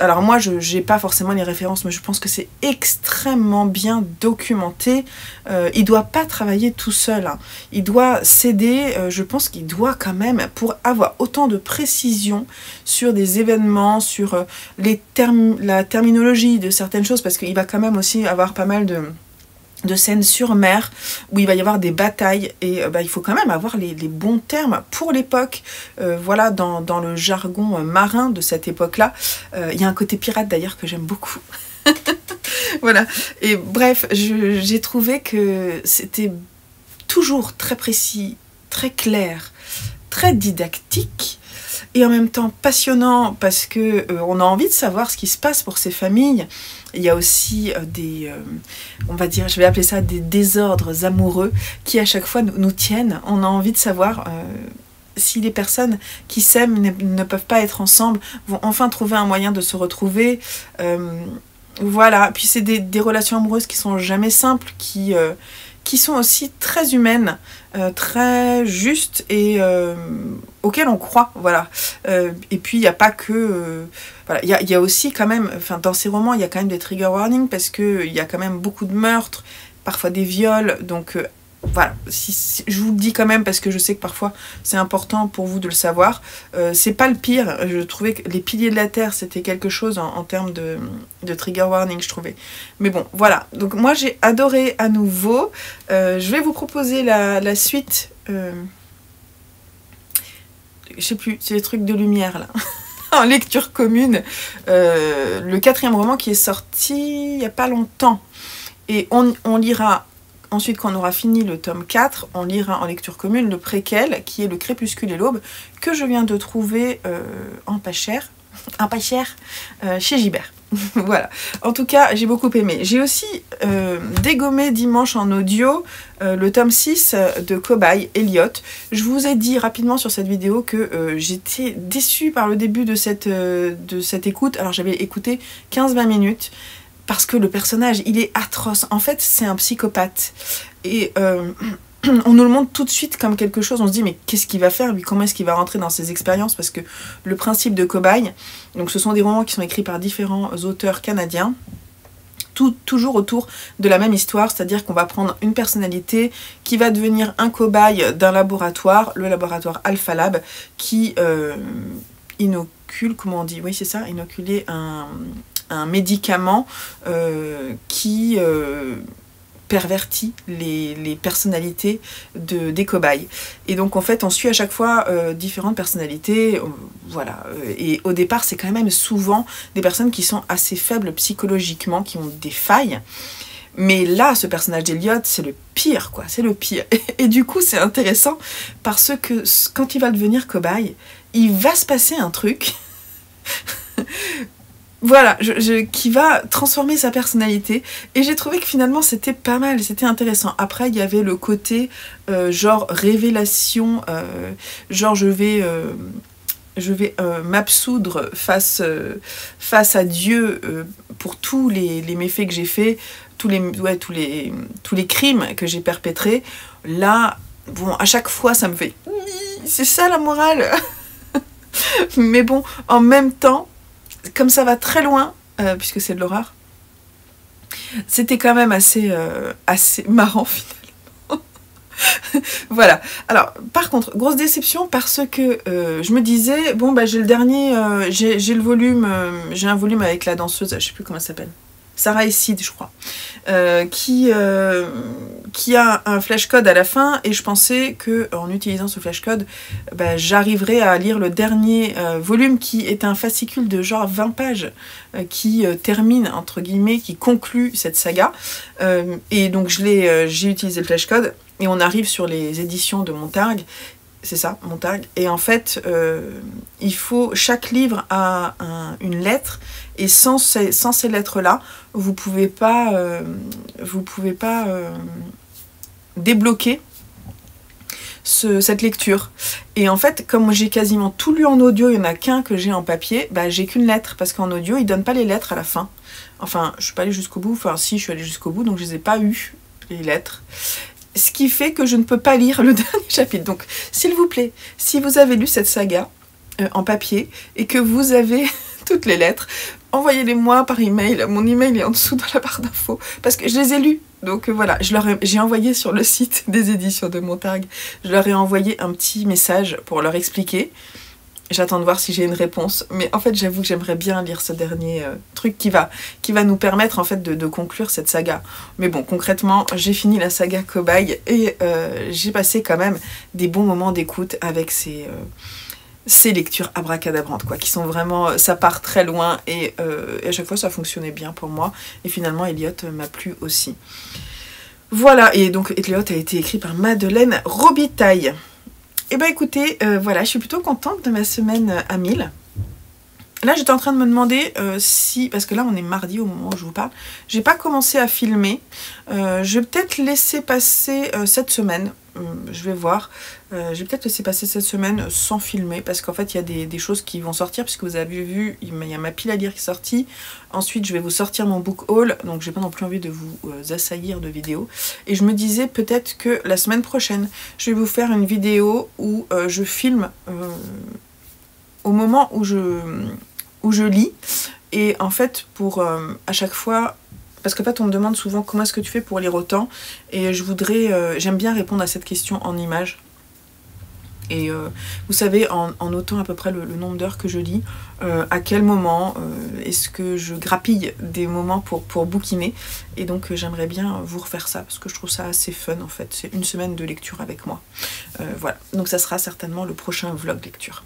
alors moi je n'ai pas forcément les références, mais je pense que c'est extrêmement bien documenté. Il doit pas travailler tout seul, hein. Il doit s'aider, je pense qu'il doit quand même, pour avoir autant de précision sur des événements, sur la terminologie de certaines choses, parce qu'il va quand même aussi avoir pas mal de scènes sur mer où il va y avoir des batailles, et il faut quand même avoir les bons termes pour l'époque. Voilà, dans le jargon marin de cette époque-là. Il y a un côté pirate d'ailleurs que j'aime beaucoup. Voilà, et bref, j'ai trouvé que c'était toujours très précis, très clair, très didactique, et en même temps passionnant, parce que on a envie de savoir ce qui se passe pour ces familles. Il y a aussi on va dire, je vais appeler ça des désordres amoureux qui à chaque fois nous tiennent. On a envie de savoir si les personnes qui s'aiment ne peuvent pas être ensemble, vont enfin trouver un moyen de se retrouver. Voilà, puis c'est des relations amoureuses qui sont jamais simples, qui sont aussi très humaines, très justes, et auxquelles on croit, voilà. Et puis il n'y a pas que... voilà, il y a aussi quand même, enfin dans ces romans, il y a quand même des trigger warnings, parce qu'il y a quand même beaucoup de meurtres, parfois des viols, donc... voilà, je vous le dis quand même parce que je sais que parfois c'est important pour vous de le savoir. C'est pas le pire, je trouvais que les piliers de la terre c'était quelque chose en termes de trigger warning, je trouvais. Mais bon, voilà, donc moi j'ai adoré à nouveau. Je vais vous proposer la suite. Je sais plus, c'est les trucs de lumière là. En lecture commune. Le 4e roman qui est sorti il n'y a pas longtemps. Et on lira. Ensuite, quand on aura fini le tome 4, on lira en lecture commune le préquel, qui est Le Crépuscule et l'Aube, que je viens de trouver en pas cher, chez Gibert. Voilà. En tout cas, j'ai beaucoup aimé. J'ai aussi dégommé dimanche en audio le tome 6 de Cobaye, Elliot. Je vous ai dit rapidement sur cette vidéo que j'étais déçue par le début de cette écoute. Alors, j'avais écouté 15-20 minutes. Parce que le personnage, il est atroce. En fait, c'est un psychopathe. Et on nous le montre tout de suite comme quelque chose. On se dit, mais qu'est-ce qu'il va faire, lui? Comment est-ce qu'il va rentrer dans ses expériences? Parce que le principe de Cobaye, donc ce sont des romans qui sont écrits par différents auteurs canadiens. toujours autour de la même histoire, c'est-à-dire qu'on va prendre une personnalité qui va devenir un cobaye d'un laboratoire, le laboratoire Alpha Lab, qui inocule, comment on dit, oui c'est ça, inoculer un médicament qui pervertit les personnalités des cobayes. Et donc en fait on suit à chaque fois différentes personnalités, voilà. Et au départ c'est quand même souvent des personnes qui sont assez faibles psychologiquement, qui ont des failles. Mais là, ce personnage d'Elliot, c'est le pire, quoi, c'est le pire. Et du coup, c'est intéressant parce que quand il va devenir cobaye, il va se passer un truc, voilà, qui va transformer sa personnalité. Et j'ai trouvé que finalement, c'était pas mal, c'était intéressant. Après, il y avait le côté, genre, révélation, genre, je vais m'absoudre face à Dieu pour tous les méfaits que j'ai faits, tous les crimes que j'ai perpétrés. Là, bon, à chaque fois, ça me fait... C'est ça la morale. Mais bon, en même temps, comme ça va très loin, puisque c'est de l'horreur, c'était quand même assez marrant finalement. Voilà. Alors, par contre, grosse déception parce que je me disais, bon, bah j'ai le dernier, j'ai le volume, j'ai un volume avec la danseuse, je sais plus comment elle s'appelle, Sarah et Sid, je crois, qui a un flashcode à la fin, et je pensais qu'en utilisant ce flashcode, bah, j'arriverais à lire le dernier volume qui est un fascicule de genre 20 pages qui termine, entre guillemets, qui conclut cette saga. Et donc j'ai utilisé le flashcode, et on arrive sur les éditions de Montargue. C'est ça, Montargue. Et en fait, chaque livre a une lettre, et sans ces lettres-là, vous pouvez pas débloquer cette lecture. Et en fait, comme j'ai quasiment tout lu en audio, il n'y en a qu'un que j'ai en papier, bah j'ai qu'une lettre, parce qu'en audio, ils donnent pas les lettres à la fin. Enfin, je suis pas allée jusqu'au bout, enfin si, je suis allée jusqu'au bout, donc je les ai pas eues, les lettres. Ce qui fait que je ne peux pas lire le dernier chapitre. Donc, s'il vous plaît, si vous avez lu cette saga en papier et que vous avez toutes les lettres, envoyez-les-moi par email. Mon email est en dessous dans la barre d'infos parce que je les ai lus. Donc voilà, j'ai envoyé sur le site des éditions de Montargue, je leur ai envoyé un petit message pour leur expliquer. J'attends de voir si j'ai une réponse. Mais en fait, j'avoue que j'aimerais bien lire ce dernier truc qui va nous permettre en fait de conclure cette saga. Mais bon, concrètement, j'ai fini la saga Cobaye et j'ai passé quand même des bons moments d'écoute avec ces lectures abracadabrantes, quoi, qui sont vraiment... Ça part très loin et à chaque fois, ça fonctionnait bien pour moi. Et finalement, Elliot m'a plu aussi. Voilà, et donc Elliot a été écrit par Madeleine Robitaille. Et bah écoutez, voilà, je suis plutôt contente de ma semaine à 1000. Là, j'étais en train de me demander si... Parce que là, on est mardi au moment où je vous parle. J'ai pas commencé à filmer. Je vais peut-être laisser passer cette semaine. Je vais voir. Je vais peut-être laisser passer cette semaine sans filmer. Parce qu'en fait, il y a des choses qui vont sortir. Puisque vous avez vu, il y a ma pile à lire qui est sortie. Ensuite, je vais vous sortir mon book haul. Donc, j'ai pas non plus envie de vous assaillir de vidéos. Et je me disais peut-être que la semaine prochaine, je vais vous faire une vidéo où je filme au moment où je lis, et en fait pour à chaque fois, parce qu'en fait on me demande souvent comment est-ce que tu fais pour lire autant, et j'aime bien répondre à cette question en images. Et vous savez, en notant à peu près le nombre d'heures que je lis, à quel moment est-ce que je grappille des moments pour bouquiner. Et donc j'aimerais bien vous refaire ça, parce que je trouve ça assez fun en fait. C'est une semaine de lecture avec moi. Voilà, donc ça sera certainement le prochain vlog lecture.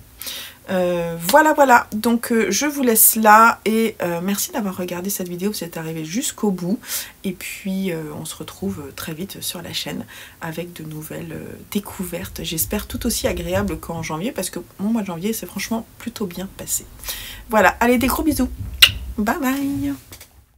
Voilà, donc je vous laisse là, et merci d'avoir regardé cette vidéo, vous êtes arrivé jusqu'au bout, et puis on se retrouve très vite sur la chaîne avec de nouvelles découvertes, j'espère tout aussi agréables qu'en janvier, parce que mon mois de janvier c'est franchement plutôt bien passé. Voilà, allez, des gros bisous, bye bye.